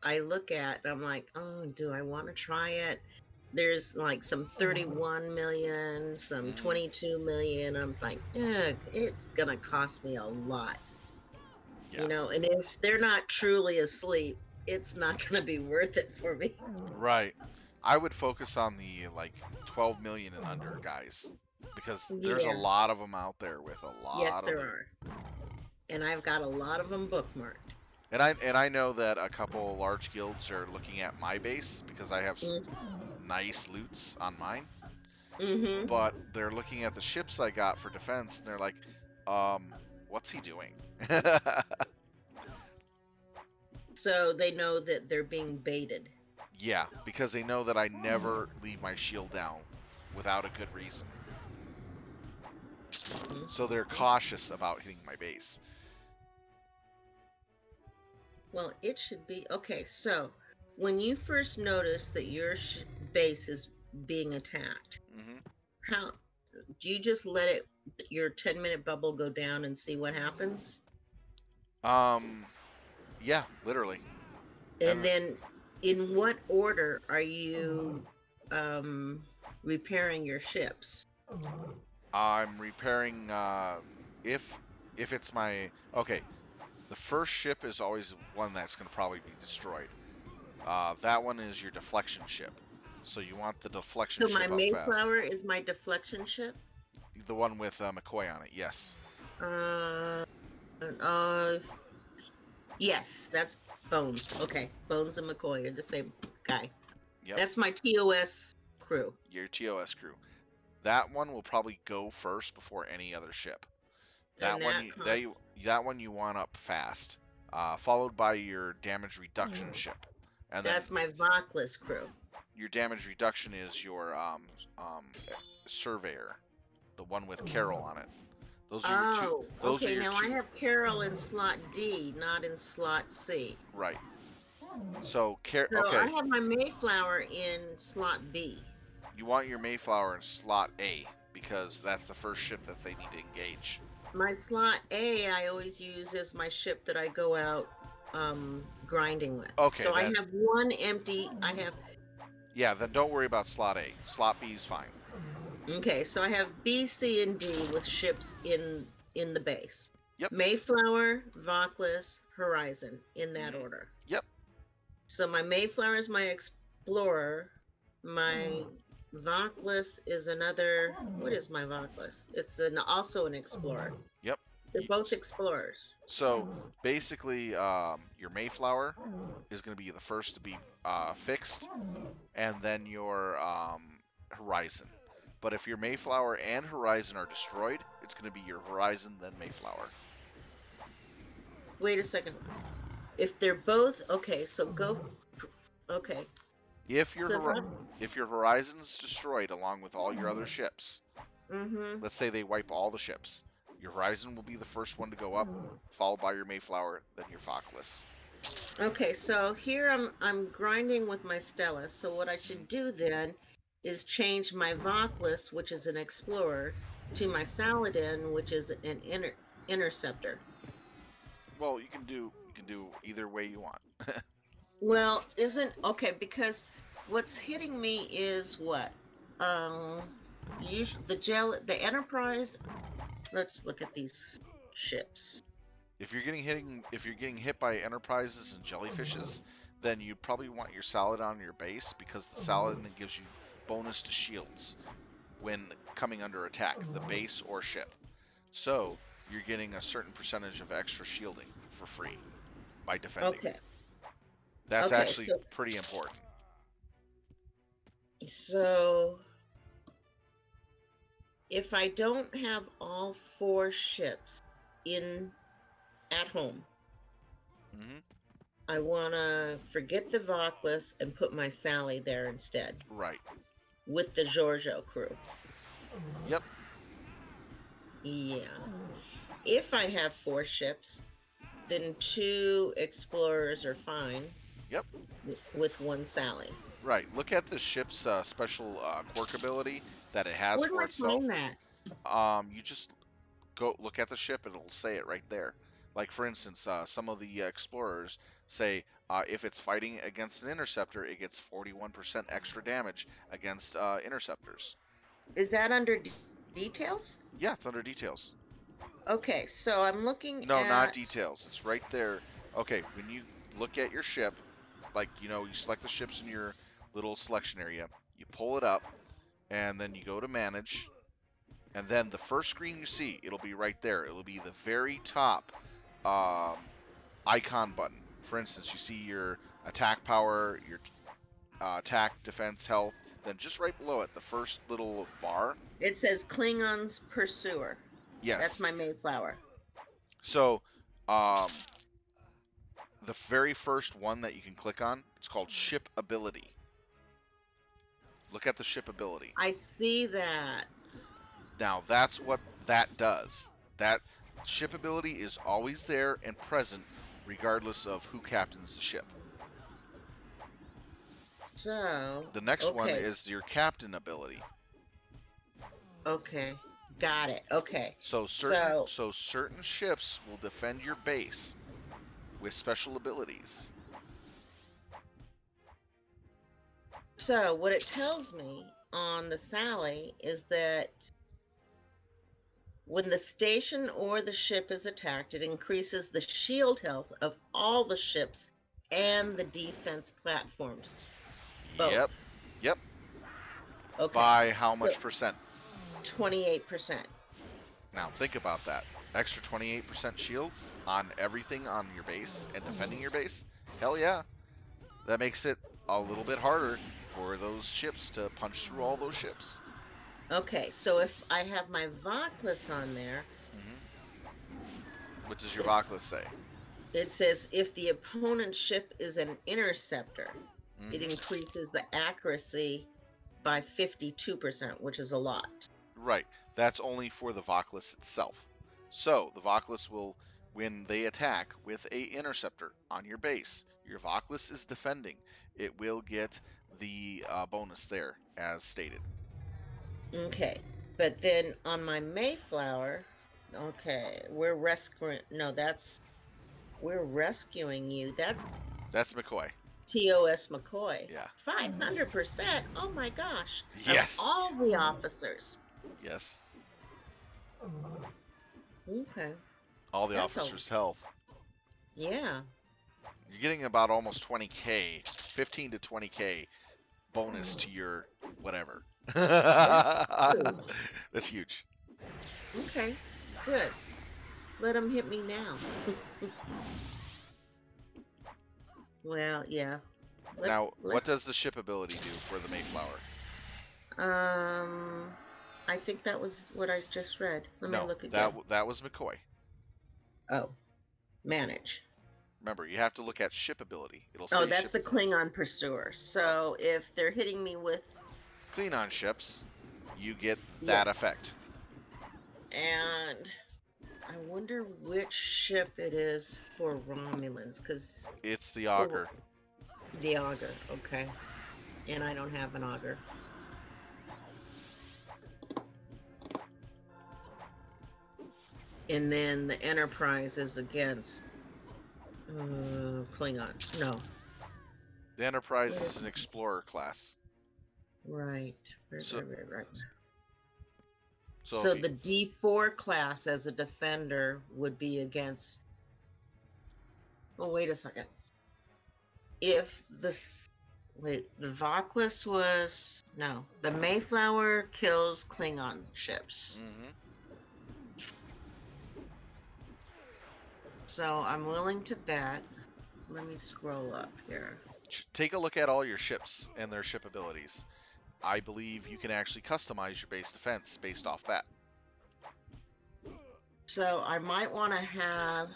I look at, I'm like, oh, do I want to try it? There's like some 31 million, some Hmm. 22 million. I'm like, it's gonna cost me a lot, Yeah. and if they're not truly asleep, it's not gonna be worth it for me. Right. I would focus on the like 12 million and under guys. because there's a Yeah. lot of them out there with a Yes, lot of there loot. are. And I've got a lot of them bookmarked. And I know that a couple large guilds are looking at my base because I have some Mm, nice loots on mine, mm-hmm. but they're looking at the ships I got for defense and they're like, what's he doing? So they know that they're being baited. Yeah, because they know that I never leave my shield down without a good reason. So they're Mhm. cautious about hitting my base. Well, it should be okay. So when you first notice that your base is being attacked, Hmm. how do you just let it your 10-minute bubble go down and see what happens? Um, yeah, literally. And And then in what order are you um repairing your ships? I'm repairing if if it's my okay, the first ship is always one that's going to probably be destroyed. That one is your deflection ship. So you want the deflection So my ship up fast. Mayflower is my deflection ship. The one with McCoy on it. Yes. Uh, uh, yes, that's Bones. Okay, Bones and McCoy are the same guy. Yep. That's my TOS crew. Your TOS crew. That one will probably go first before any other ship. And That one that you that costs. you that one you want up fast. Followed by your damage reduction ship, and then That's my Vocless crew. your damage reduction is your surveyor, the one with Carol on it. Those are your two. Oh, Those are okay. your Now I two. have Carol in slot D, not in slot C. Right. So So I okay. have my Mayflower in slot B. You want your Mayflower in slot A because that's the first ship that they need to engage. My slot A, I always use as my ship that I go out grinding with. Okay, So I then have one empty. I have yeah, then don't worry about slot A. Slot B is fine. Okay, so I have B, C, and D with ships in the base. Yep. Mayflower, Vocless, Horizon in that Hmm. order. Yep. So my Mayflower is my explorer. My Vocless is another. What is my Vocless? It's also an explorer. Yep. They're both explorers. So basically, your Mayflower is going to be the first to be fixed, and then your Horizon. But if your Mayflower and Horizon are destroyed, it's going to be your Horizon then Mayflower. Wait a second. If they're both okay, so go. Okay, If so if your if your Horizon's destroyed along with all your other ships, mm-hmm. let's say they wipe all the ships, your Horizon will be the first one to go up, followed by your Mayflower, then your Fockless. Okay, so here I'm grinding with my Stella. So what I Hmm. should do then is change my Vocless, which is an explorer, to my Saladin, which is an interceptor. Well, you can do either way you want. Well, isn't okay because what's hitting me is what? Um, usually the Enterprise. Let's look at these ships. If you're getting hit by enterprises and jellyfishes, then you probably want your Saladin on your base because the Saladin gives you bonus to shields when coming under attack, the base or ship. So you're getting a certain percentage of extra shielding for free by defending. Okay, That's okay, actually pretty important. so if I don't have all four ships in at home, Hmm. I want to forget the Vocless and put my Sally there instead Right. with the Giorgio crew. Yep. Yeah. If I have four ships, then two explorers are fine Yep. with one Sally. Right. Look at the ship's special quirk ability that it has Where do for I itself. find that? You just go look at the ship, it'll say it right there. Like for instance, some of the explorers say if it's fighting against an interceptor, it gets 41% extra damage against interceptors. Is that under details? Yeah, it's under details. Okay, so I'm looking No, not at. details. It's right there. Okay, when you look at your ship, like you select the ships in your little selection area, you pull it up, and then you go to manage, And then the first screen you see, it'll be right there. It'll be the very top um, icon button. For instance, you see your attack power, your attack, defense, health. Then just right below it, the first little bar. It says Klingons Pursuer. That's Yes. my Mayflower. So the very first one that you can click on, it's called ship ability. Look at the ship ability. I see that. Now that's what that does. That ship ability is always there and present regardless of who captains the ship. So, The next one okay, is your captain ability. okay, got it. Okay, So so, certain ships will defend your base with special abilities. so what it tells me on the Sally is that when the station or the ship is attacked, it increases the shield health of all the ships and the defense platforms, Yep. both. Yep. Okay, By how so much percent? 28%. Now think about that. Extra 28% shields on everything on your base and defending your base. Hell yeah. That makes it a little bit harder for those ships to punch through all those ships. Okay, so if I have my Voclus on there, What does your it's Voclus say? it says if the opponent's ship is an interceptor, it hmm increases the accuracy by 52%, which is a lot. Right. That's only for the Voclus itself. So the Voclus will, when they attack with a interceptor on your base, your Voclus is defending. It will get the bonus there, as stated. Okay, but then on my Mayflower, okay, we're rescuing. No, that's we're rescuing you. That's That's McCoy. TOS McCoy. Yeah. 500%. Oh my gosh, of Yes. all the officers. Yes. Okay, All the that's a officers' health. yeah. You're getting about almost 20k, 15 to 20k bonus to your whatever. That's huge. That's huge. Okay, good. Let them hit me now. Well, yeah. Now, what Let's does the ship ability do for the Mayflower? um I think that was what I just read. Let me No, look again. that was McCoy. Oh, manage. Remember, you have to look at ship ability. It'll Oh, say that's ship the Klingon pursuer. So if they're hitting me with clean on ships, you get that yes. effect. And I wonder which ship it is for Romulans, because It's the for auger. the auger, okay. And I don't have an auger. And then the Enterprise is against Klingon. No. The Enterprise What is is an explorer class. right. Right, So right, right, right. so if So you the D4 class as a defender would be against. Oh, wait a second. If the wait, the Voclus was no, the Mayflower kills Klingon ships. mhm. So I'm willing to bet. Let me scroll up here. Take a look at all your ships and their ship abilities. I believe you can actually customize your base defense based off that. So I might want to have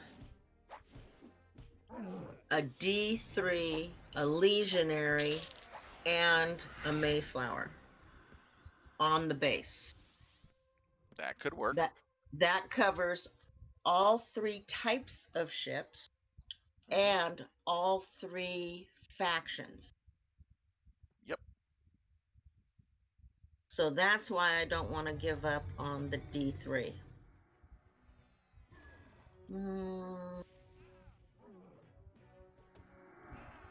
a D3, a Legionary, and a Mayflower on the base. That could work. That covers all three types of ships Mhm. and all three factions. Yep. So that's why I don't want to give up on the D3. Mm,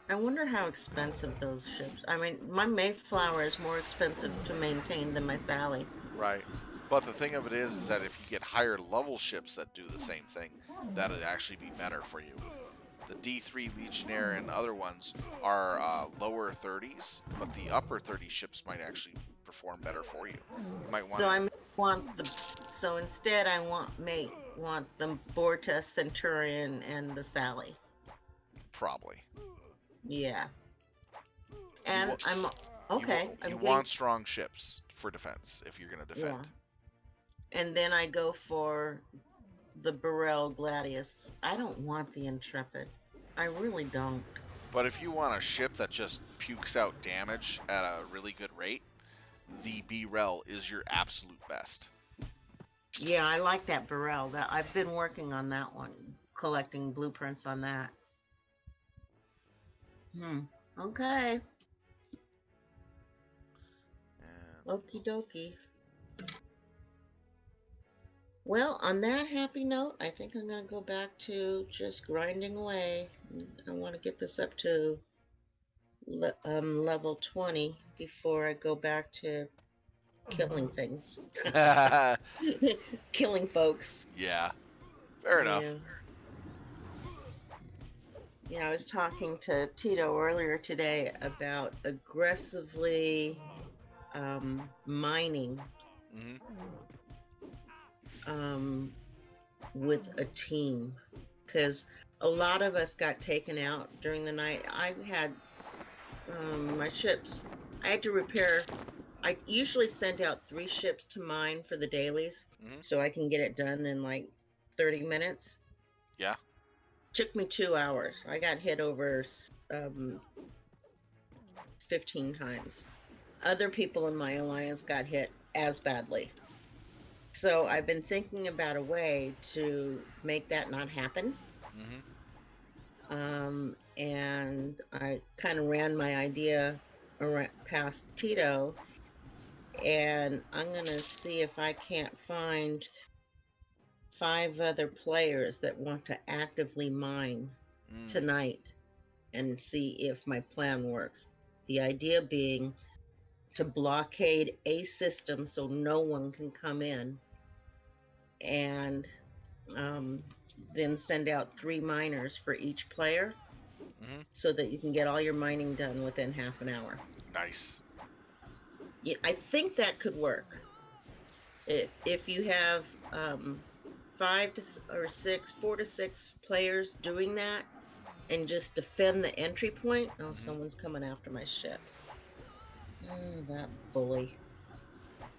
I wonder how expensive those ships. I mean, my Mayflower is more expensive to maintain than my Sally. Right. But the thing of it is that if you get higher level ships that do the same thing, that'd actually be better for you. The D3 Legionnaire and other ones are lower 30s, but the upper 30 ships might actually perform better for you. You might want So to. want the so instead I want the Borta Centurion and the Sally. Probably. Yeah. You And want I'm okay. you I'm getting want strong ships for defense if you're gonna defend. yeah. And then I go for the Burrell Gladius. I don't want the Intrepid. I really don't. But if you want a ship that just pukes out damage at a really good rate, the B-Rel is your absolute best. Yeah, I like that Burrell. That I've been working on that one, collecting blueprints on that. Hmm. Okay. And Okie dokie. Well, on that happy note, I think I'm going to go back to just grinding away. I want to get this up to level 20 before I go back to killing things. Killing folks. yeah, fair enough. Yeah. Yeah, I was talking to Tito earlier today about aggressively mining Hmm. um, with a team because a lot of us got taken out during the night. I had my ships. I had to repair. I usually send out 3 ships to mine for the dailies Hmm. so I can get it done in like 30 minutes. Yeah. Took me 2 hours. I got hit over um, 15 times. Other people in my alliance got hit as badly. So I've been thinking about a way to make that not happen. Hmm. And I kind of ran my idea around, past Tito, and I'm going to see if I can't find 5 other players that want to actively mine Mm. tonight and see if my plan works. The idea being to blockade a system so no one can come in and um, then send out 3 miners for each player Hmm. so that you can get all your mining done within half an hour. Nice. Yeah, I think that could work. If you have 5 to 6, 4 to 6 players doing that and just defend the entry point. Oh, Hmm. someone's coming after my ship. Oh, that bully.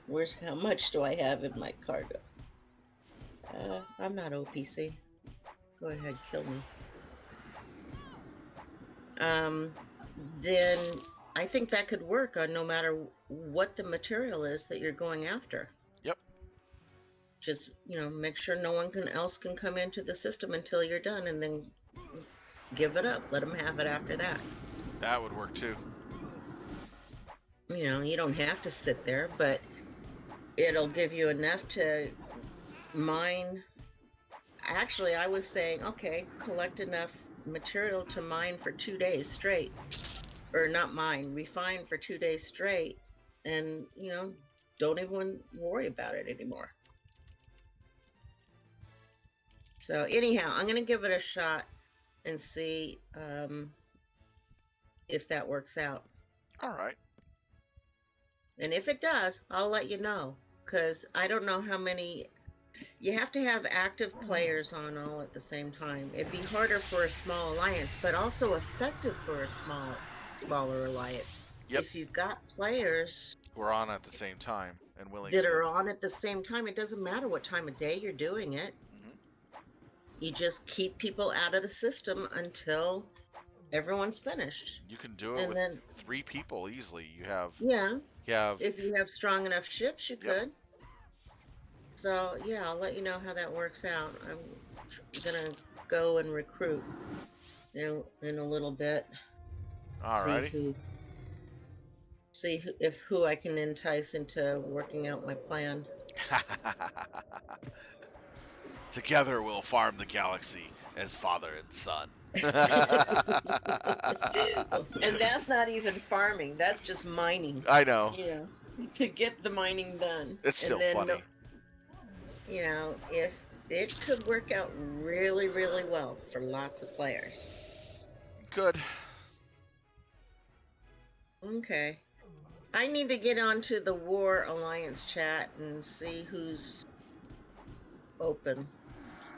Where's how much do I have in my cargo? I'm not OPC. Go ahead, kill me. Um, then I think that could work on no matter what the material is that you're going after. Yep. Just, make sure no one else can come into the system until you're done, and then give it up. Let them have it after that. That would work too. You don't have to sit there, but it'll give you enough to mine. Actually, I was saying, okay, collect enough material to mine for 2 days straight, or not mine, refine for 2 days straight, and don't even worry about it anymore. So anyhow, I'm gonna give it a shot and see if that works out. All right. And if it does, I'll let you know, because I don't know how many. You have to have active players on all at the same time. It'd be harder for a small alliance, but also effective for a smaller alliance. Yep. If you've got players We're on at the same time and willing that to. are on at the same time, it doesn't matter what time of day you're doing it. Hmm. You just keep people out of the system until everyone's finished. You can do it And with then, 3 people easily. You have. yeah, You have. if you have strong enough ships, you Yep. could. So, yeah, I'll let you know how that works out. I'm gonna go and recruit in a little bit. See Alrighty. who if who I can entice into working out my plan. Together we'll farm the galaxy as father and son. And that's not even farming, that's just mining, I know. you know, to get the mining done. It's And still then, funny. if it could work out really, really well for lots of players. Good. Okay. I need to get onto the War Alliance chat and see who's open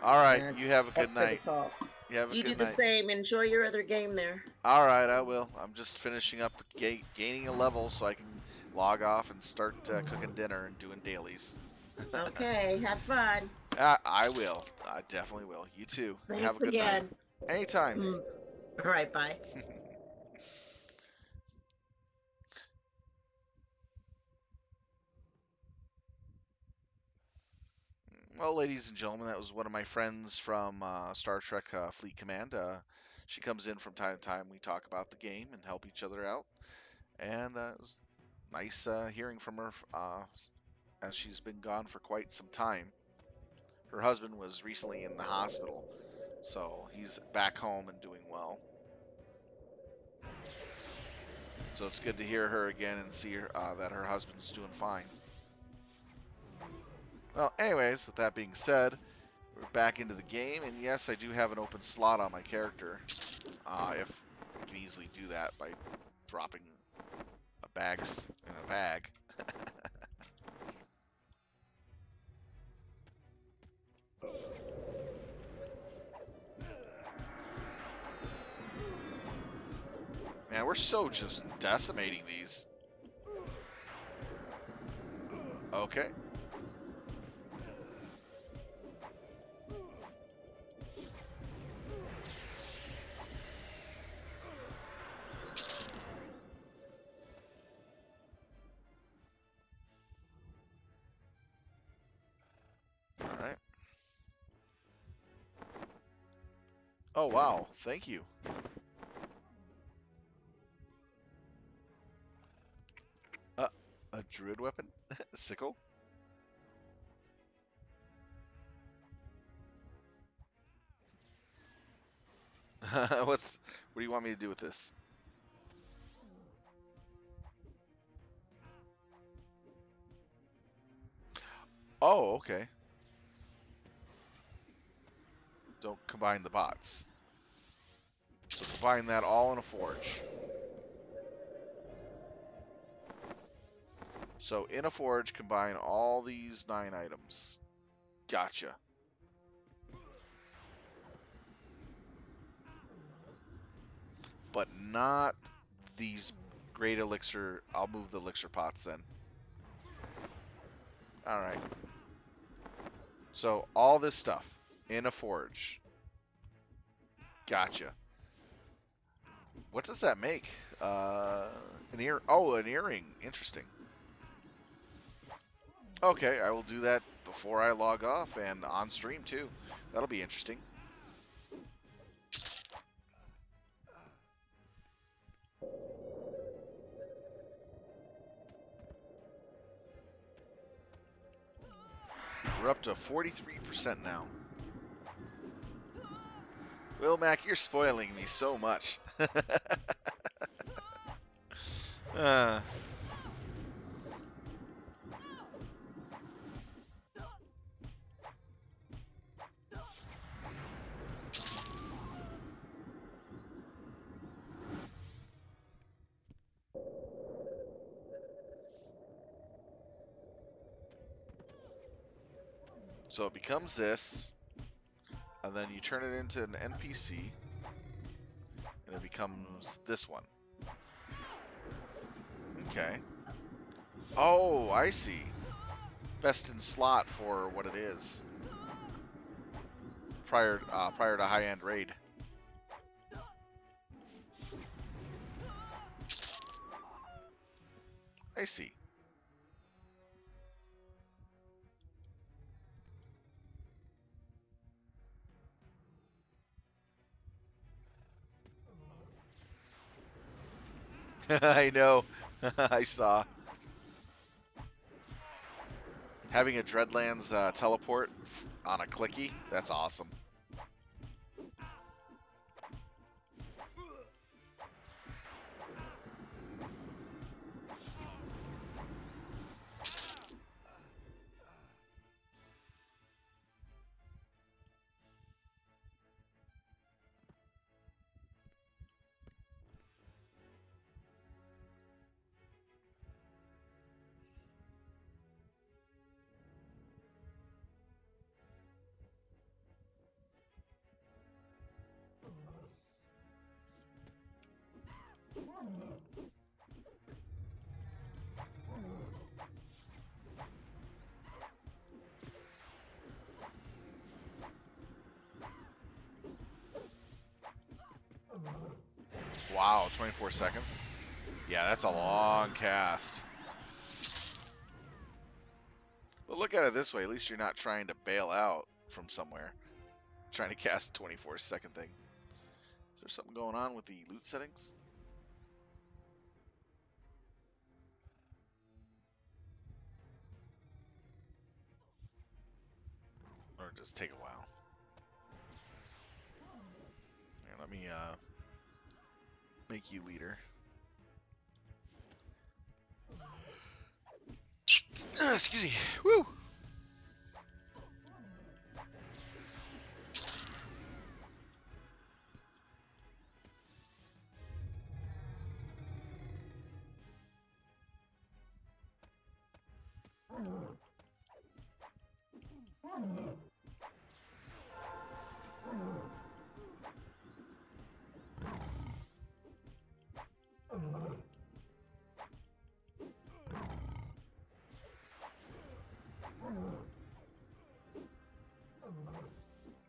All right, and you have a good up for the night. call. You have a You do good the night. same. Enjoy your other game there. All right, I will. I'm just finishing up gaining a level so I can log off and start cooking dinner and doing dailies. Okay, have fun. I will. I definitely will. You too. Have a Thanks good night. again. Anytime. Mm. All right, bye. Well, ladies and gentlemen, that was one of my friends from Star Trek Fleet Command. She comes in from time to time. We talk about the game and help each other out. And it was nice hearing from her as she's been gone for quite some time. Her husband was recently in the hospital, so he's back home and doing well. So it's good to hear her again and see that her husband's doing fine. Well, anyways, with that being said, we're back into the game, and yes, I do have an open slot on my character. If I can easily do that by dropping a bags in a bag. Man, we're so just decimating these. Okay. All right. Oh, wow. Thank you. Uh, a druid weapon? A sickle? What do you want me to do with this? Oh, okay. Don't combine the bots. So combine that all in a forge. So in a forge, combine all these 9 items. Gotcha. But not these great elixir. I'll move the elixir pots then. All right. So all this stuff in a forge. Gotcha. What does that make? An ear. Oh, an earring. Interesting. Okay, I will do that before I log off and on stream too. That'll be interesting. We're up to 43% now. Will Mac, you're spoiling me so much. uh, so it becomes this, and then you turn it into an NPC, and it becomes this one. Okay. Oh, I see. Best in slot for what it is. Prior to high end raid. I see. I know. I saw. Having a Dreadlands teleport on a clicky, that's awesome. Wow, 24 seconds. Yeah, that's a long cast. But look at it this way, at least you're not trying to bail out from somewhere. Trying to cast a 24-second thing. Is there something going on with the loot settings? Or does it take a while? Here, let me make you leader. Excuse me. Woo!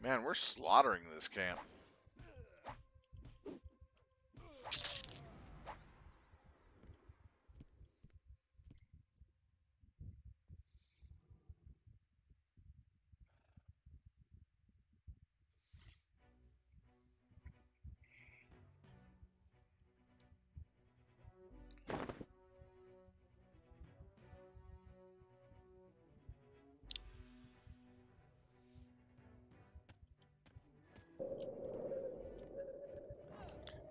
Man, we're slaughtering this camp.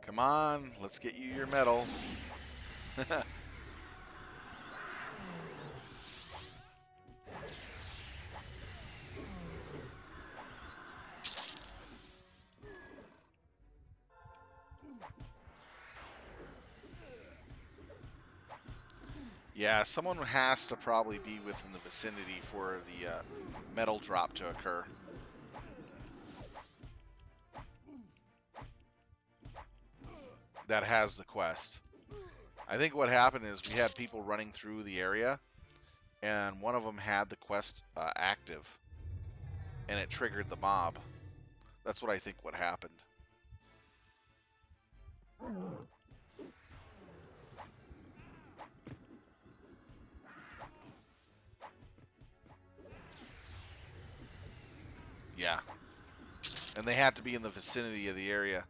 Come on, let's get you your medal. Yeah, someone has to probably be within the vicinity for the medal drop to occur. That has the quest. I think what happened is we had people running through the area, and one of them had the quest active, and it triggered the mob. That's what I think what happened. Yeah. And they had to be in the vicinity of the area.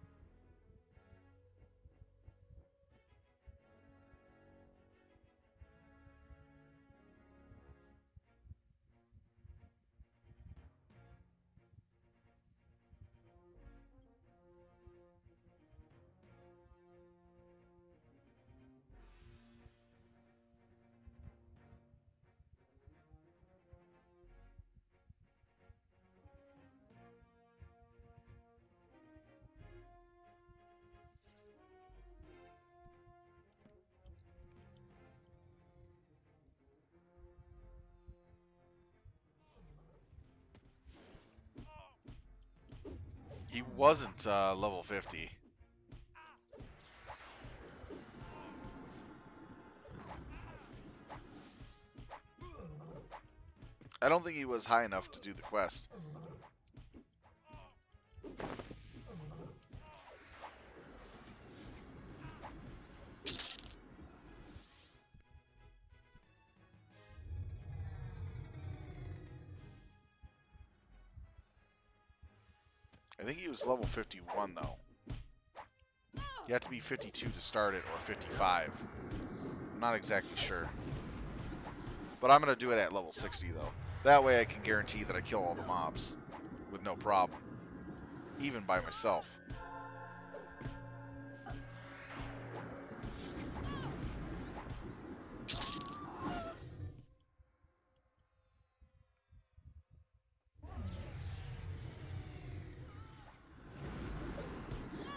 He wasn't level 50. I don't think he was high enough to do the quest. I think he was level 51, though. You have to be 52 to start it, or 55. I'm not exactly sure. But I'm going to do it at level 60, though. That way I can guarantee that I kill all the mobs with no problem, even by myself.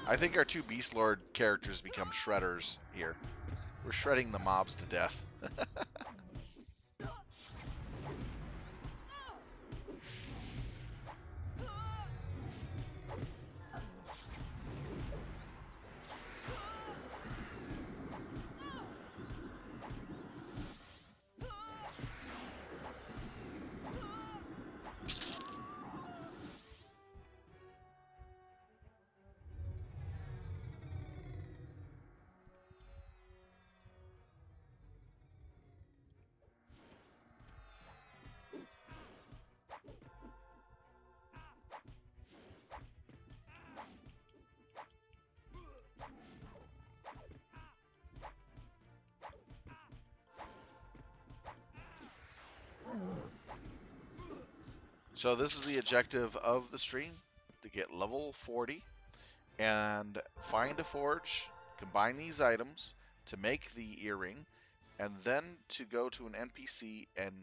I think our two Beastlord characters become shredders here. We're shredding the mobs to death. So this is the objective of the stream, to get level 40 and find a forge, combine these items to make the earring, and then to go to an NPC and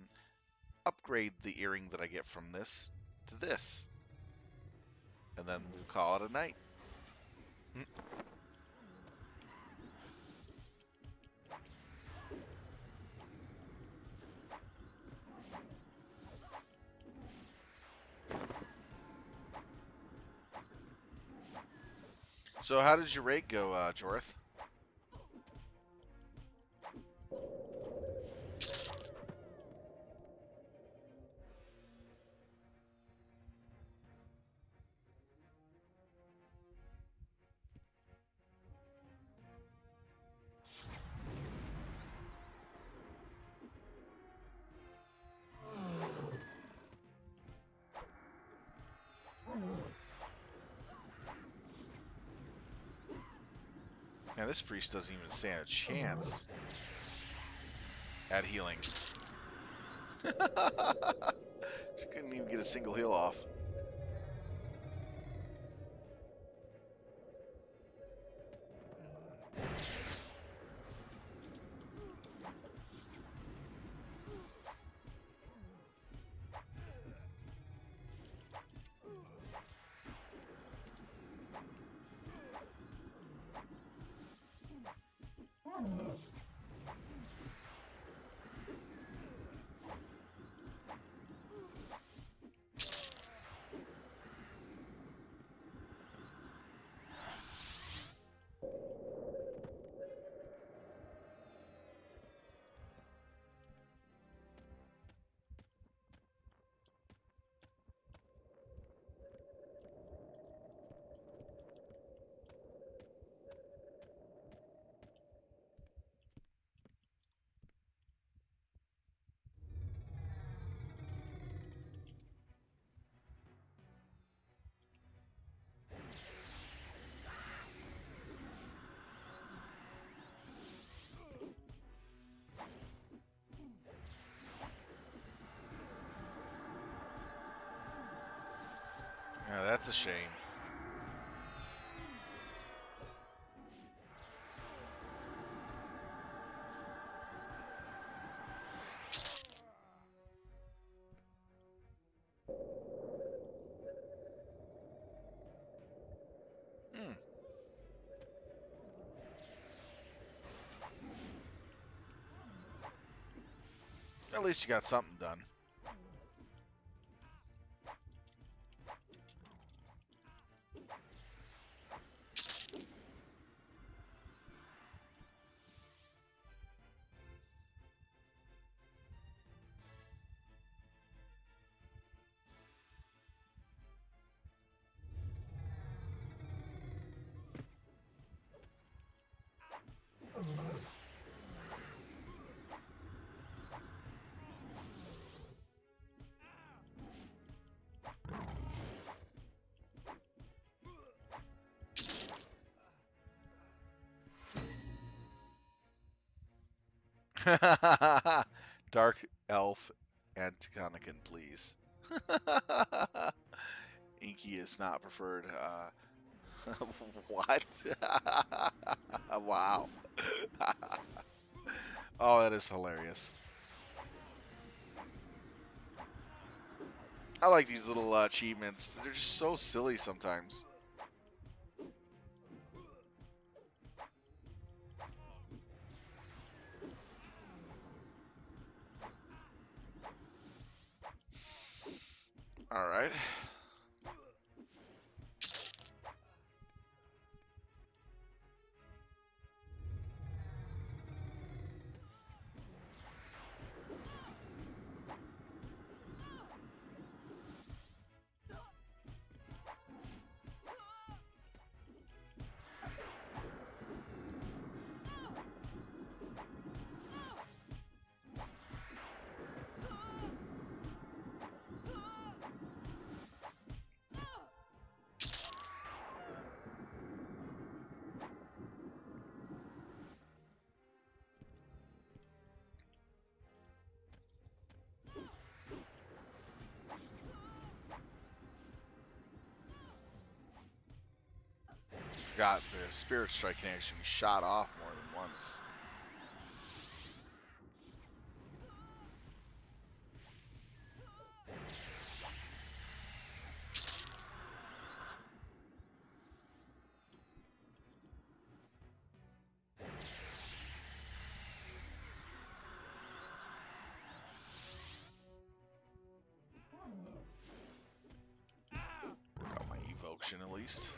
upgrade the earring that I get from this to this. And then we'll call it a night. So how did your raid go, Jorith? Man, this priest doesn't even stand a chance at healing. She couldn't even get a single heal off. Yeah, that's a shame. Hmm. At least you got something done. Dark Elf Anticonican, please. Inky is not preferred. What? Wow. Oh, that is hilarious. I like these little achievements. They're just so silly sometimes. All right. forgot the Spirit Strike can actually be shot off more than once. Got my evocation at least.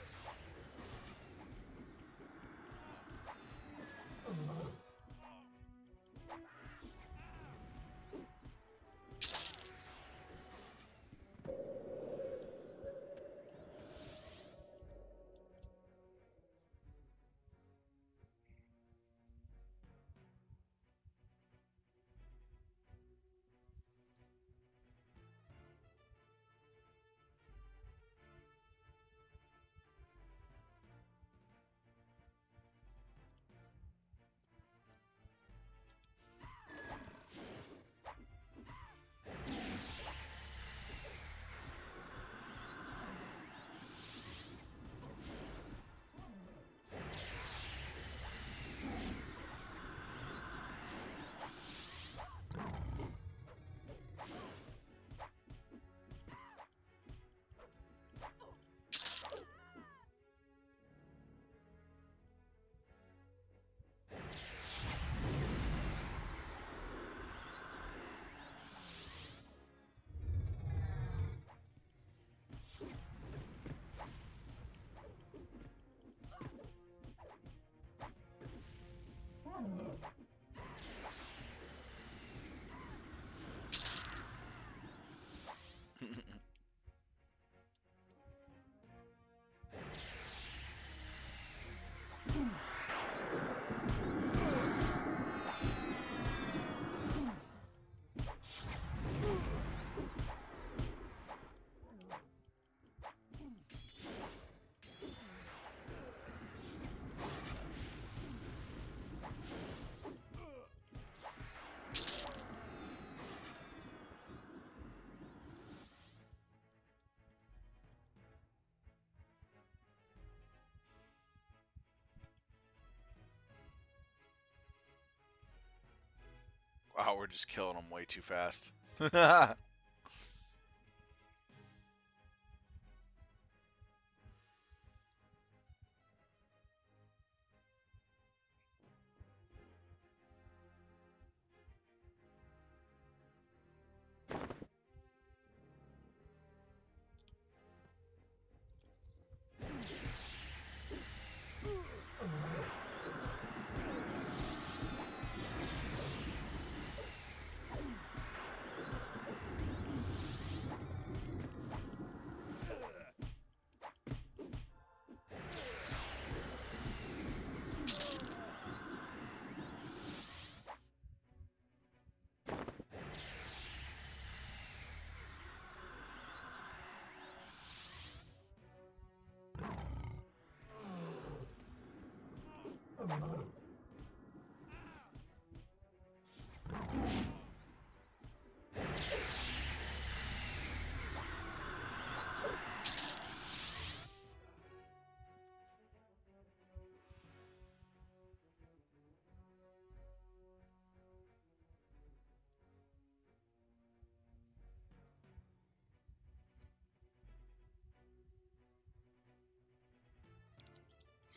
Wow, we're just killing them way too fast.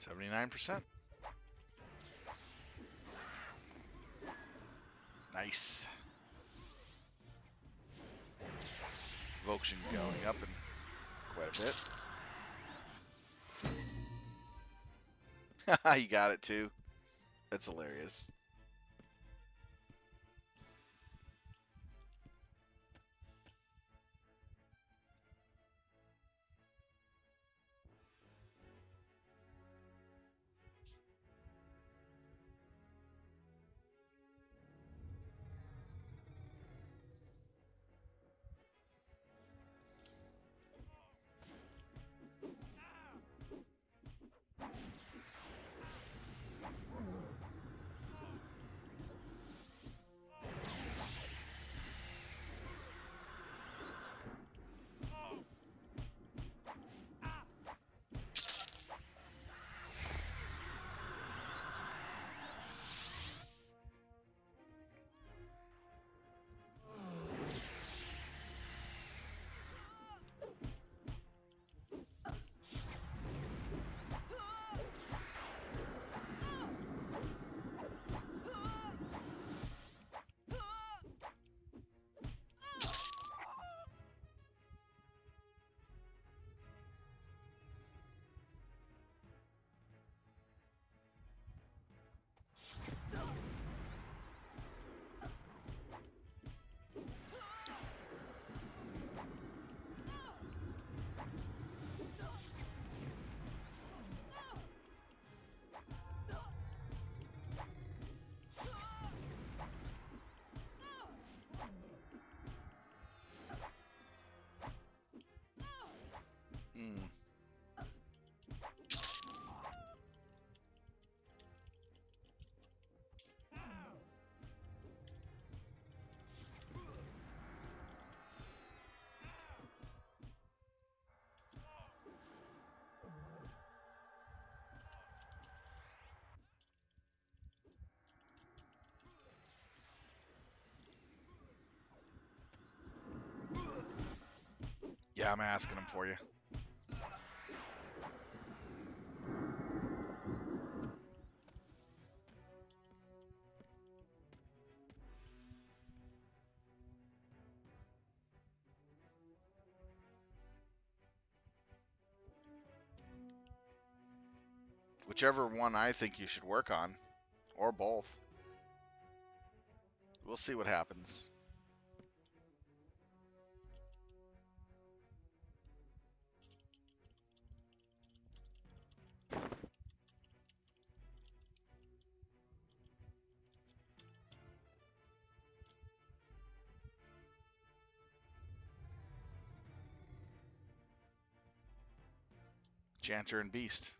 79%. Nice. Evocation going up in quite a bit. You got it too. That's hilarious. Yeah, I'm asking him for you. Whichever one I think you should work on, or both. We'll see what happens. Chanter and Beast.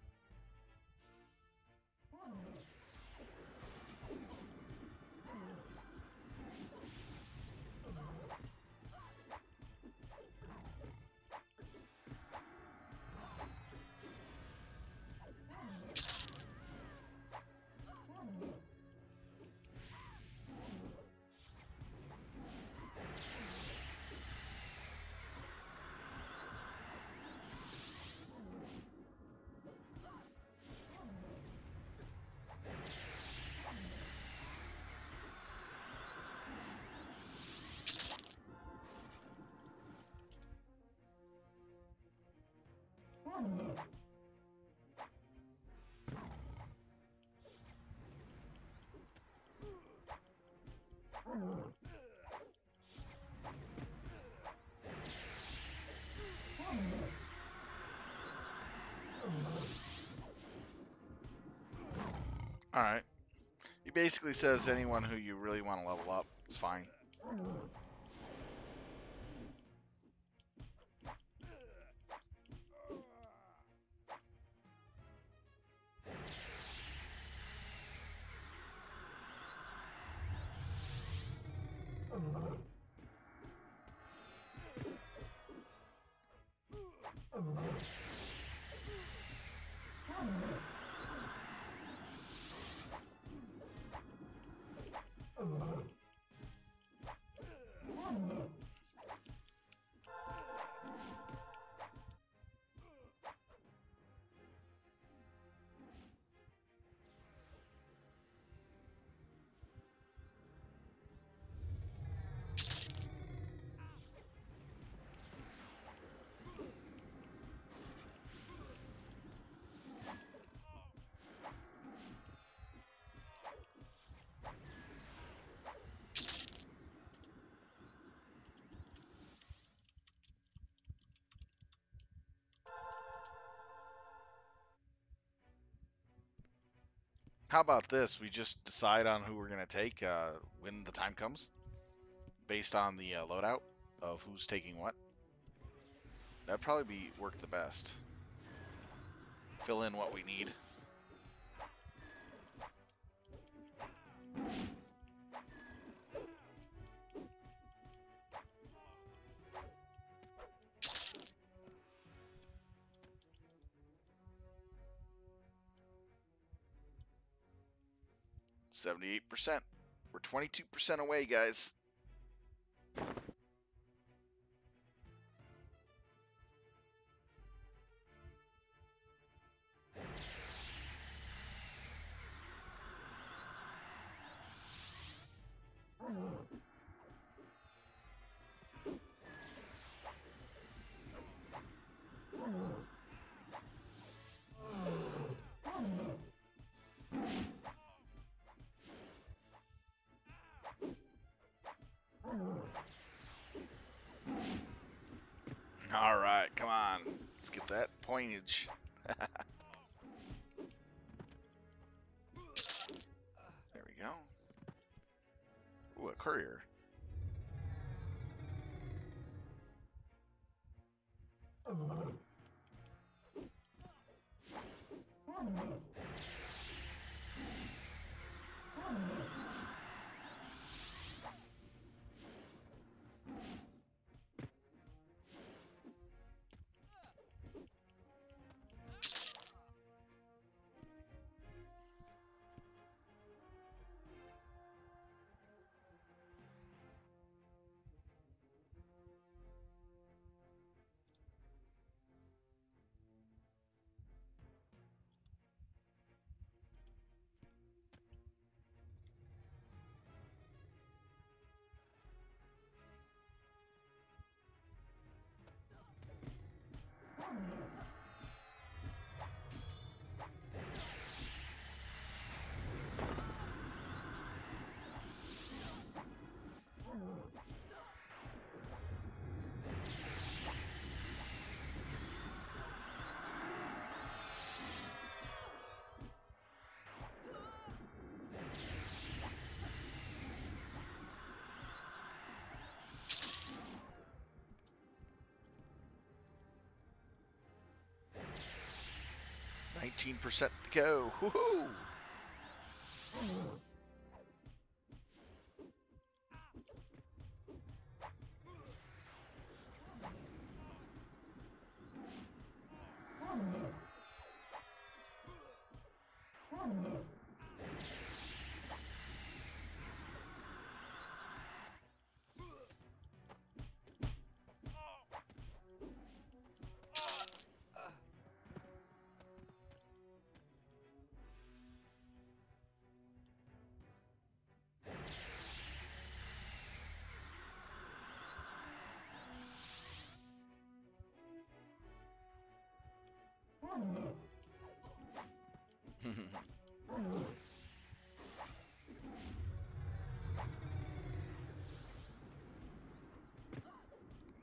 All right. He basically says anyone who you really want to level up is fine. How about this? We just decide on who we're going to take when the time comes, based on the loadout of who's taking what. That'd probably be work the best. Fill in what we need. %. We're 22% away, guys. All right, come on. Let's get that pointage. There we go. Ooh, a courier. 15% to go. Woohoo!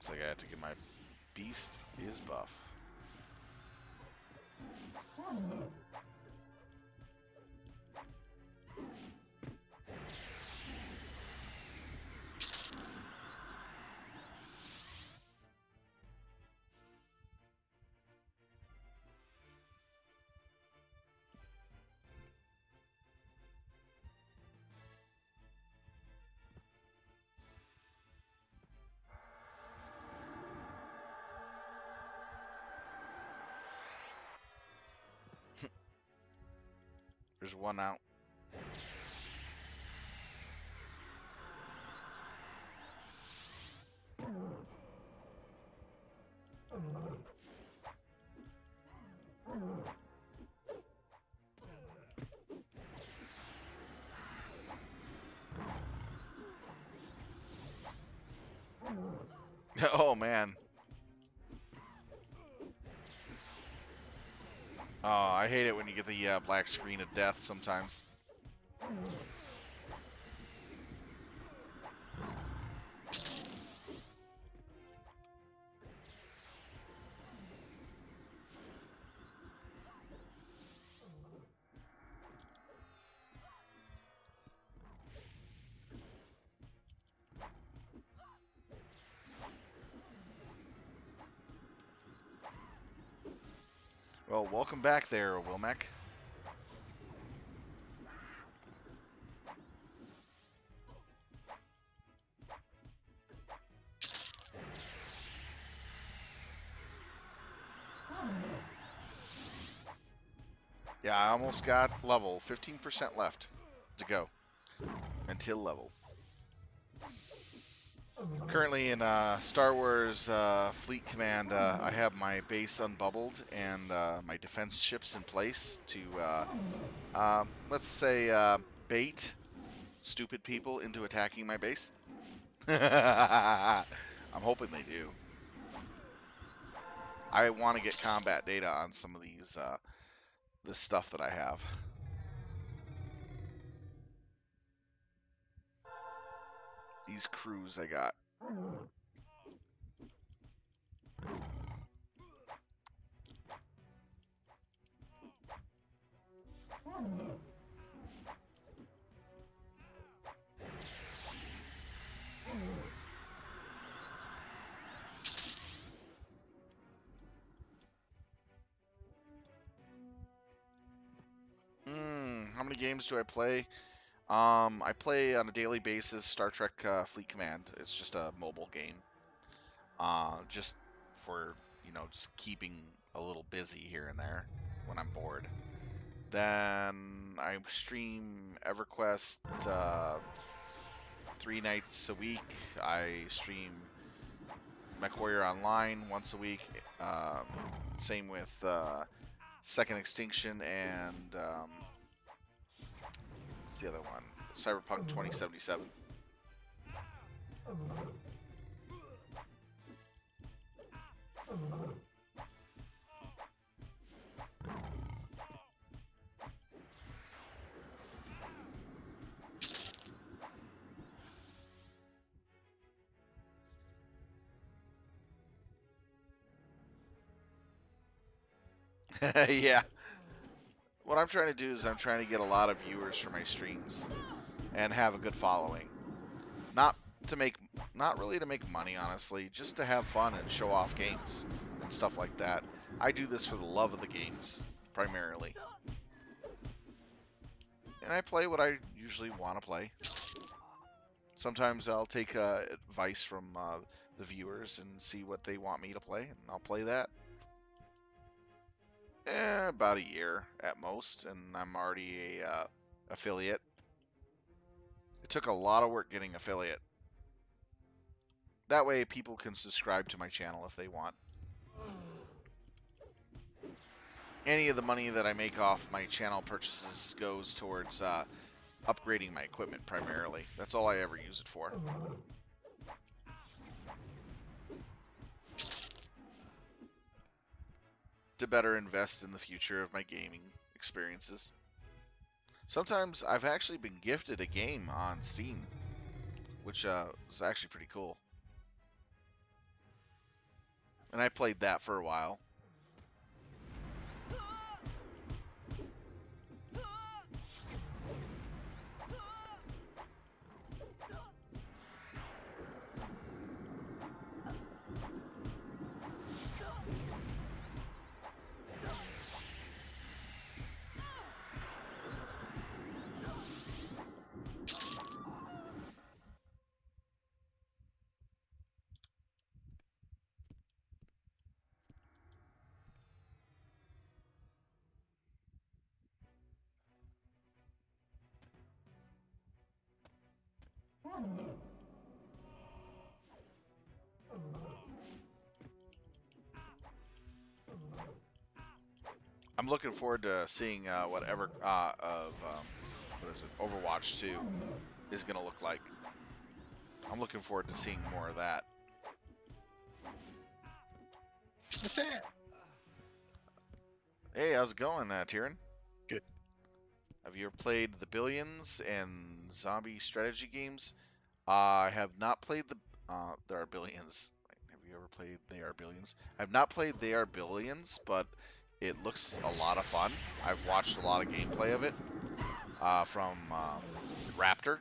Looks like I have to get my beast is buff. There's one out. Oh man. Oh, I hate it when you get the black screen of death sometimes. Well, welcome back there, Wilmec. Yeah, I almost got level. 15% left to go until level. Currently in Star Wars Fleet Command, I have my base unbubbled and my defense ships in place to, let's say, bait stupid people into attacking my base. I'm hoping they do. I want to get combat data on some of these, this stuff that I have. These crews I got. How many games do I play? I play on a daily basis Star Trek Fleet Command. It's just a mobile game. Just for, just keeping a little busy here and there when I'm bored. Then I stream Everquest 3 nights a week. I stream MechWarrior Online once a week. Same with Second Extinction and what's the other one? Cyberpunk 2077. Yeah. What I'm trying to do is I'm trying to get a lot of viewers for my streams and have a good following. Not to make, not really to make money, honestly, just to have fun and show off games and stuff like that. I do this for the love of the games. primarily. And I play what I usually want to play. Sometimes I'll take advice from the viewers and see what they want me to play, and I'll play that. About a year at most, and I'm already a affiliate. It took a lot of work getting affiliate. That way people can subscribe to my channel if they want. Any of the money that I make off my channel purchases goes towards upgrading my equipment primarily. That's all I ever use it for. To better invest in the future of my gaming experiences. Sometimes I've actually been gifted a game on Steam, which is actually pretty cool. And I played that for a while. I'm looking forward to seeing whatever of what is it, Overwatch 2 is going to look like. I'm looking forward to seeing more of that. What's that? Hey, how's it going, Tyrion? Good. Have you ever played the Billions and zombie strategy games? I have not played There Are Billions. Have you ever played They Are Billions? I've not played They Are Billions, but it looks a lot of fun. I've watched a lot of gameplay of it from Raptor,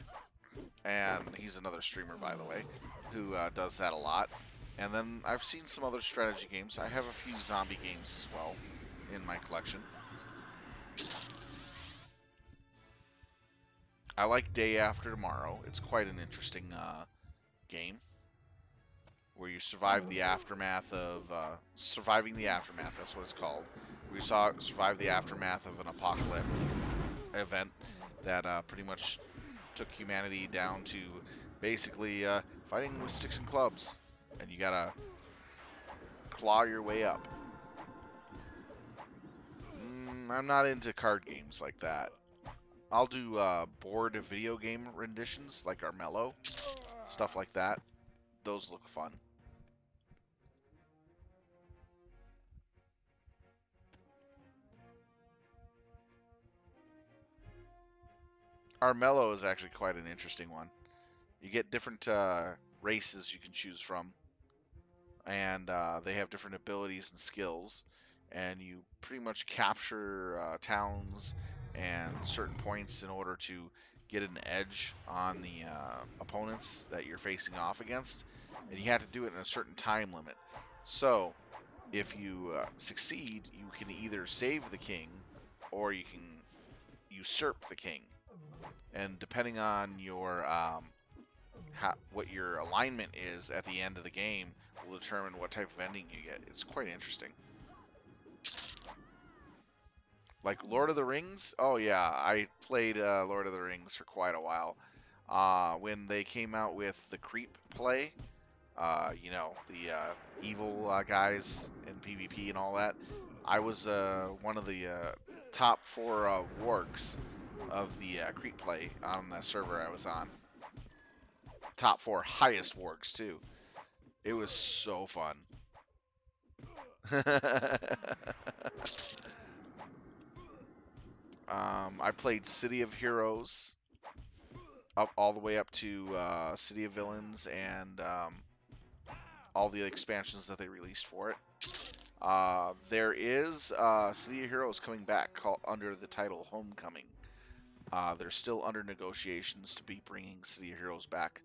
and he's another streamer, by the way, who does that a lot. And then I've seen some other strategy games. I have a few zombie games as well in my collection. I like Day After Tomorrow. It's quite an interesting game where you survive the aftermath of surviving the aftermath. That's what it's called. Where you survive the aftermath of an apocalypse event that pretty much took humanity down to basically fighting with sticks and clubs, and you gotta claw your way up. I'm not into card games like that. I'll do board video game renditions like Armello, stuff like that. Those look fun. Armello is actually quite an interesting one. You get different races you can choose from, and they have different abilities and skills, and you pretty much capture towns and certain points in order to get an edge on the opponents that you're facing off against, and you have to do it in a certain time limit. So if you succeed, you can either save the king or you can usurp the king, and depending on your what your alignment is at the end of the game will determine what type of ending you get. It's quite interesting. Like Lord of the Rings? Oh yeah, I played Lord of the Rings for quite a while. When they came out with the creep play, the evil guys in PvP and all that, I was one of the top 4 wargs of the creep play on the server I was on. Top 4 highest wargs too. It was so fun. I played City of Heroes up all the way up to City of Villains and all the expansions that they released for it. There is City of Heroes coming back under the title Homecoming. They're still under negotiations to be bringing City of Heroes back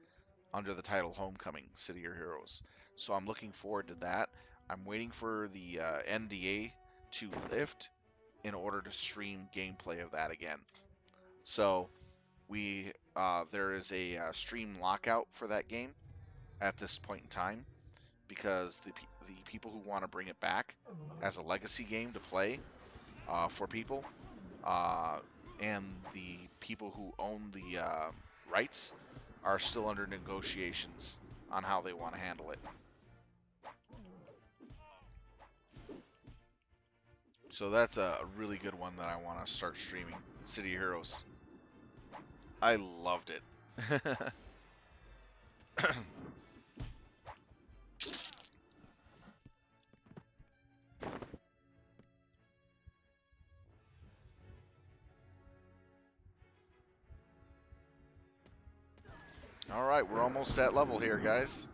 under the title Homecoming City of Heroes. So I'm looking forward to that. I'm waiting for the NDA to lift in order to stream gameplay of that again. So we there is a stream lockout for that game at this point in time because the people who want to bring it back as a legacy game to play for people uh, and the people who own the rights are still under negotiations on how they want to handle it. So that's a really good one that I want to start streaming. City Heroes. I loved it. All right, we're almost at level here, guys.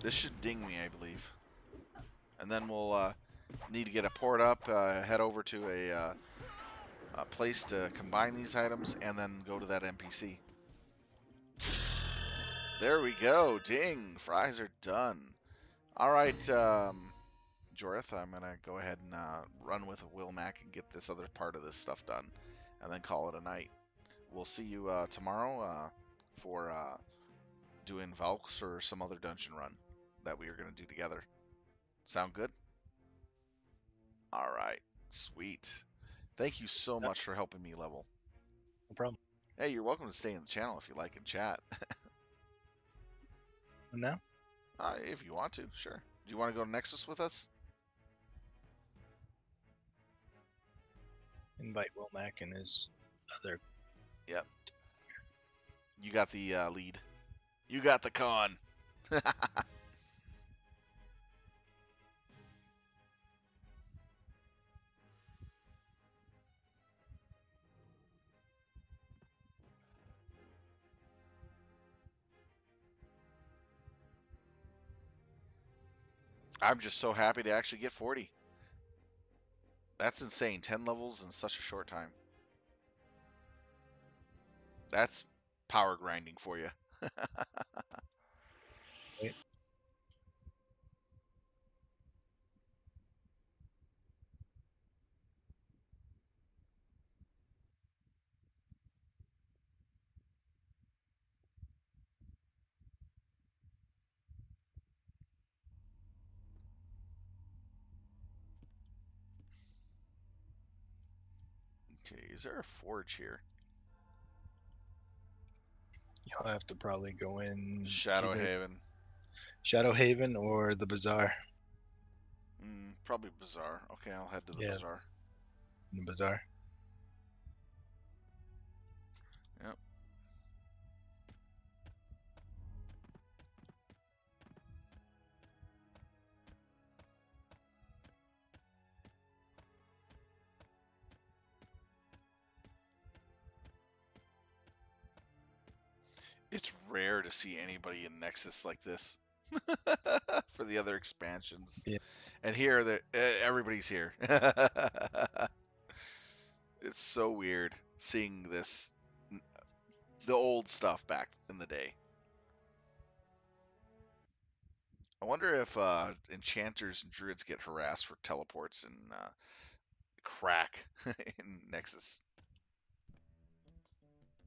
This should ding me, I believe. And then we'll need to get a port up, head over to a place to combine these items, and then go to that NPC. There we go. Ding. Fries are done. All right, Jorith, I'm going to go ahead and run with Will Mac and get this other part of this stuff done, and then call it a night. We'll see you tomorrow for doing Valks or some other dungeon run that we are going to do together. Sound good? All right. Sweet. Thank you so No, much for helping me level. no problem. Hey, you're welcome to stay in the channel if you like and chat. No, If you want to, sure. Do you want to go to Nexus with us? invite Will Mac and his other. Yep. You got the lead. You got the con. I'm just so happy to actually get 40. That's insane. 10 levels in such a short time. That's power grinding for you. Wait, Okay, is there a forge here? you'll have to probably go in Shadow either Haven. Shadow Haven or the Bazaar. Probably Bazaar. Okay, I'll head to the Yeah, Bazaar. the Bazaar. Yep. It's rare to see anybody in Nexus like this for the other expansions. Yeah, And here, everybody's here. It's so weird seeing this, the old stuff back in the day. I wonder if enchanters and druids get harassed for teleports and crack in Nexus.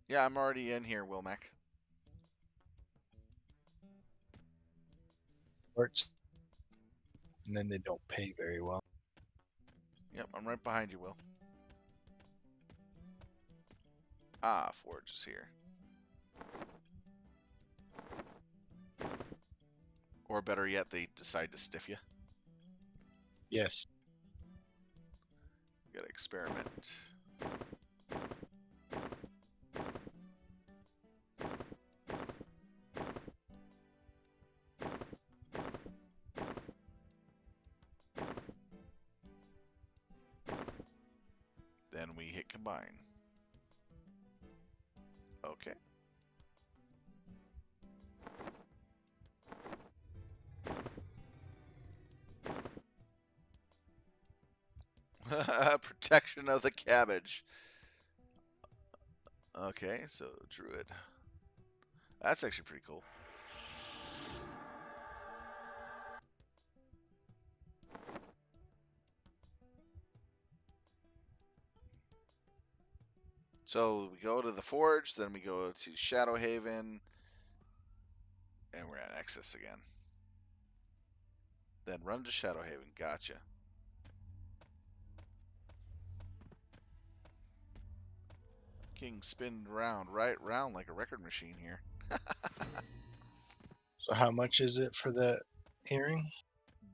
Yeah, I'm already in here, Wilmec. ports, and then they don't pay very well. Yep, I'm right behind you, Will. Ah, Forge is here. Or better yet, they decide to stiff you. Yes. Gotta experiment. Then we hit combine. Okay. Protection of the cabbage. Okay, so druid. That's actually pretty cool. So we go to the Forge, then we go to Shadowhaven, and we're at Nexus again. Then run to Shadowhaven. Gotcha. King spin round, right round like a record machine here. So how much is it for that earring?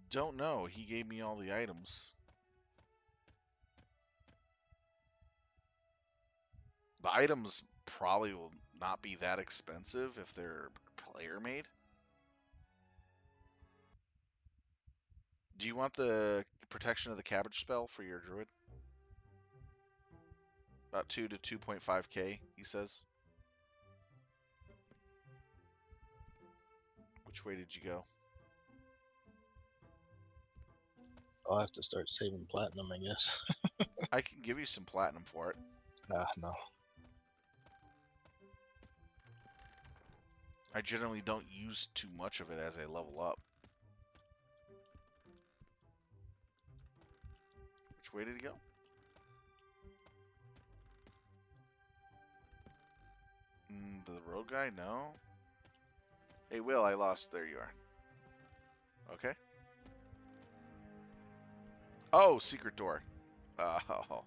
Don't know. He gave me all the items. The items probably will not be that expensive if they're player made. Do you want the protection of the cabbage spell for your druid? About 2 to 2.5k, he says. Which way did you go? I'll have to start saving platinum, I guess. I can give you some platinum for it. No. I generally don't use too much of it as I level up. Which way did he go? The road guy? No. Hey, Will, I lost. There you are. Okay. Oh, secret door. Oh,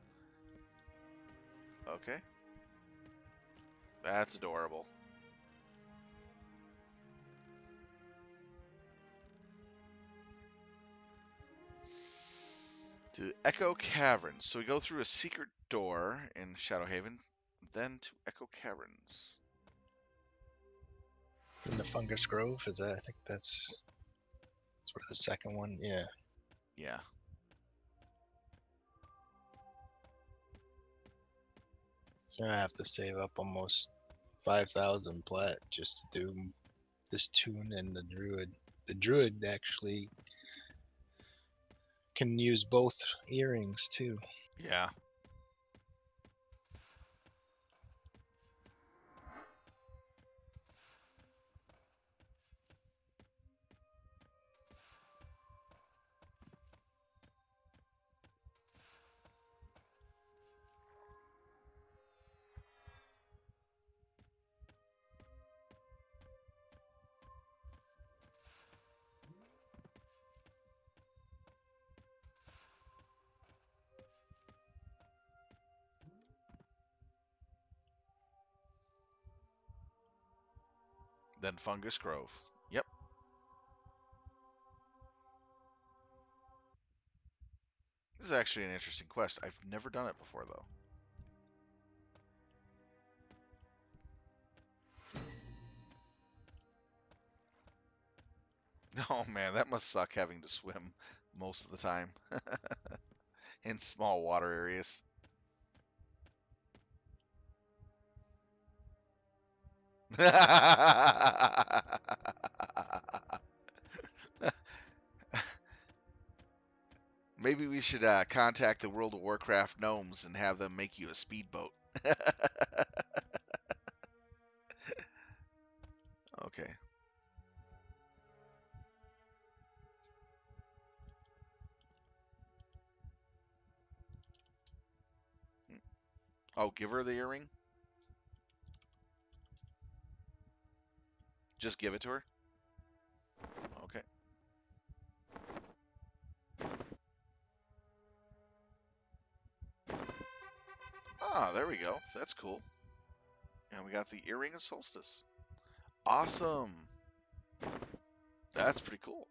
okay. That's adorable. To Echo Caverns. So we go through a secret door in Shadowhaven, then to Echo Caverns. In the Fungus Grove, is that? I think that's sort of the second one. Yeah. Yeah. So I have to save up almost 5,000 plat just to do this tune and the druid. The druid actually can use both earrings too. Yeah. Then Fungus Grove. Yep. This is actually an interesting quest. I've never done it before, though. Oh man, that must suck having to swim most of the time in small water areas. Maybe we should contact the World of Warcraft gnomes and have them make you a speedboat. Okay. Oh, give her the earring? Just give it to her? Okay. Ah, there we go. That's cool. And we got the earring of solstice. Awesome. That's pretty cool.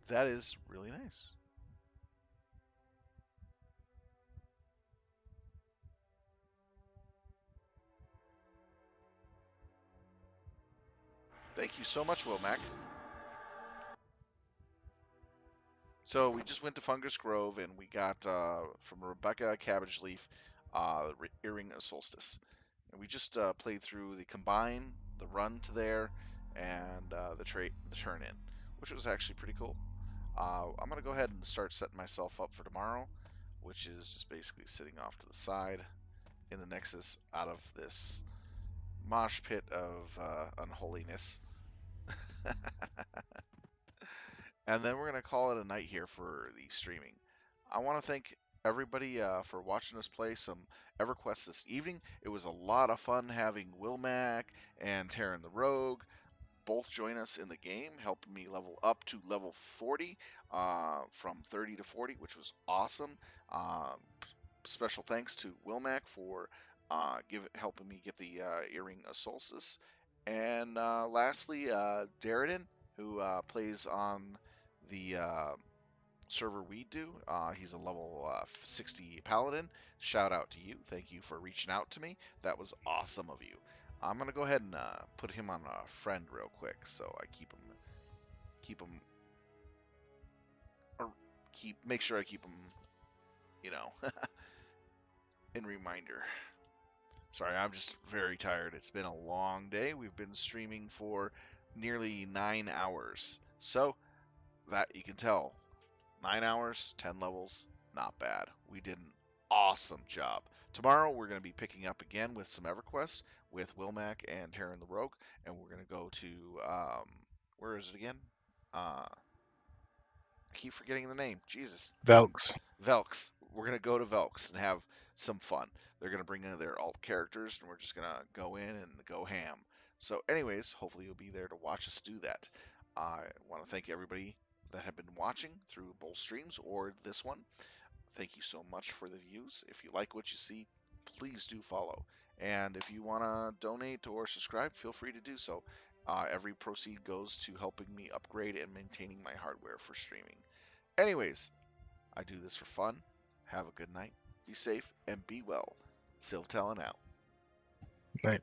That is really nice. Thank you so much, Will Mac. So we just went to Fungus Grove and we got from Rebecca Cabbage Leaf Earring of Solstice. And we just played through the combine, the run to there, and the turn in, which was actually pretty cool. I'm gonna go ahead and start setting myself up for tomorrow, which is just basically sitting off to the side in the Nexus out of this mosh pit of unholiness. and then we're going to call it a night here for the streaming. I want to thank everybody for watching us play some EverQuest this evening. It was a lot of fun having Wilmac and Terran the Rogue both join us in the game, helping me level up to level 40 from 30 to 40, which was awesome. Um, Special thanks to Wilmac for helping me get the Earring of Solstice. And lastly, Dariden, who plays on the server we do. He's a level 60 paladin. Shout out to you. Thank you for reaching out to me. That was awesome of you. I'm gonna go ahead and put him on a friend real quick, so I keep him, or make sure I keep him, you know, in reminder. Sorry, I'm just very tired. It's been a long day. We've been streaming for nearly 9 hours, so that you can tell 9 hours, 10 levels, not bad. We did an awesome job. Tomorrow we're going to be picking up again with some EverQuest with Wilmac and Terran the Rogue, and we're going to go to where is it again? I keep forgetting the name. Jesus, Velks. Velks. We're going to go to Velks and have some fun. They're going to bring in their alt characters, and we're just going to go in and go ham. So, anyways, hopefully you'll be there to watch us do that. I want to thank everybody that have been watching through both streams or this one. Thank you so much for the views. If you like what you see, please do follow. And if you want to donate or subscribe, feel free to do so. Every proceed goes to helping me upgrade and maintaining my hardware for streaming. Anyways, I do this for fun. Have a good night. Be safe and be well. Silv Talon out. Night.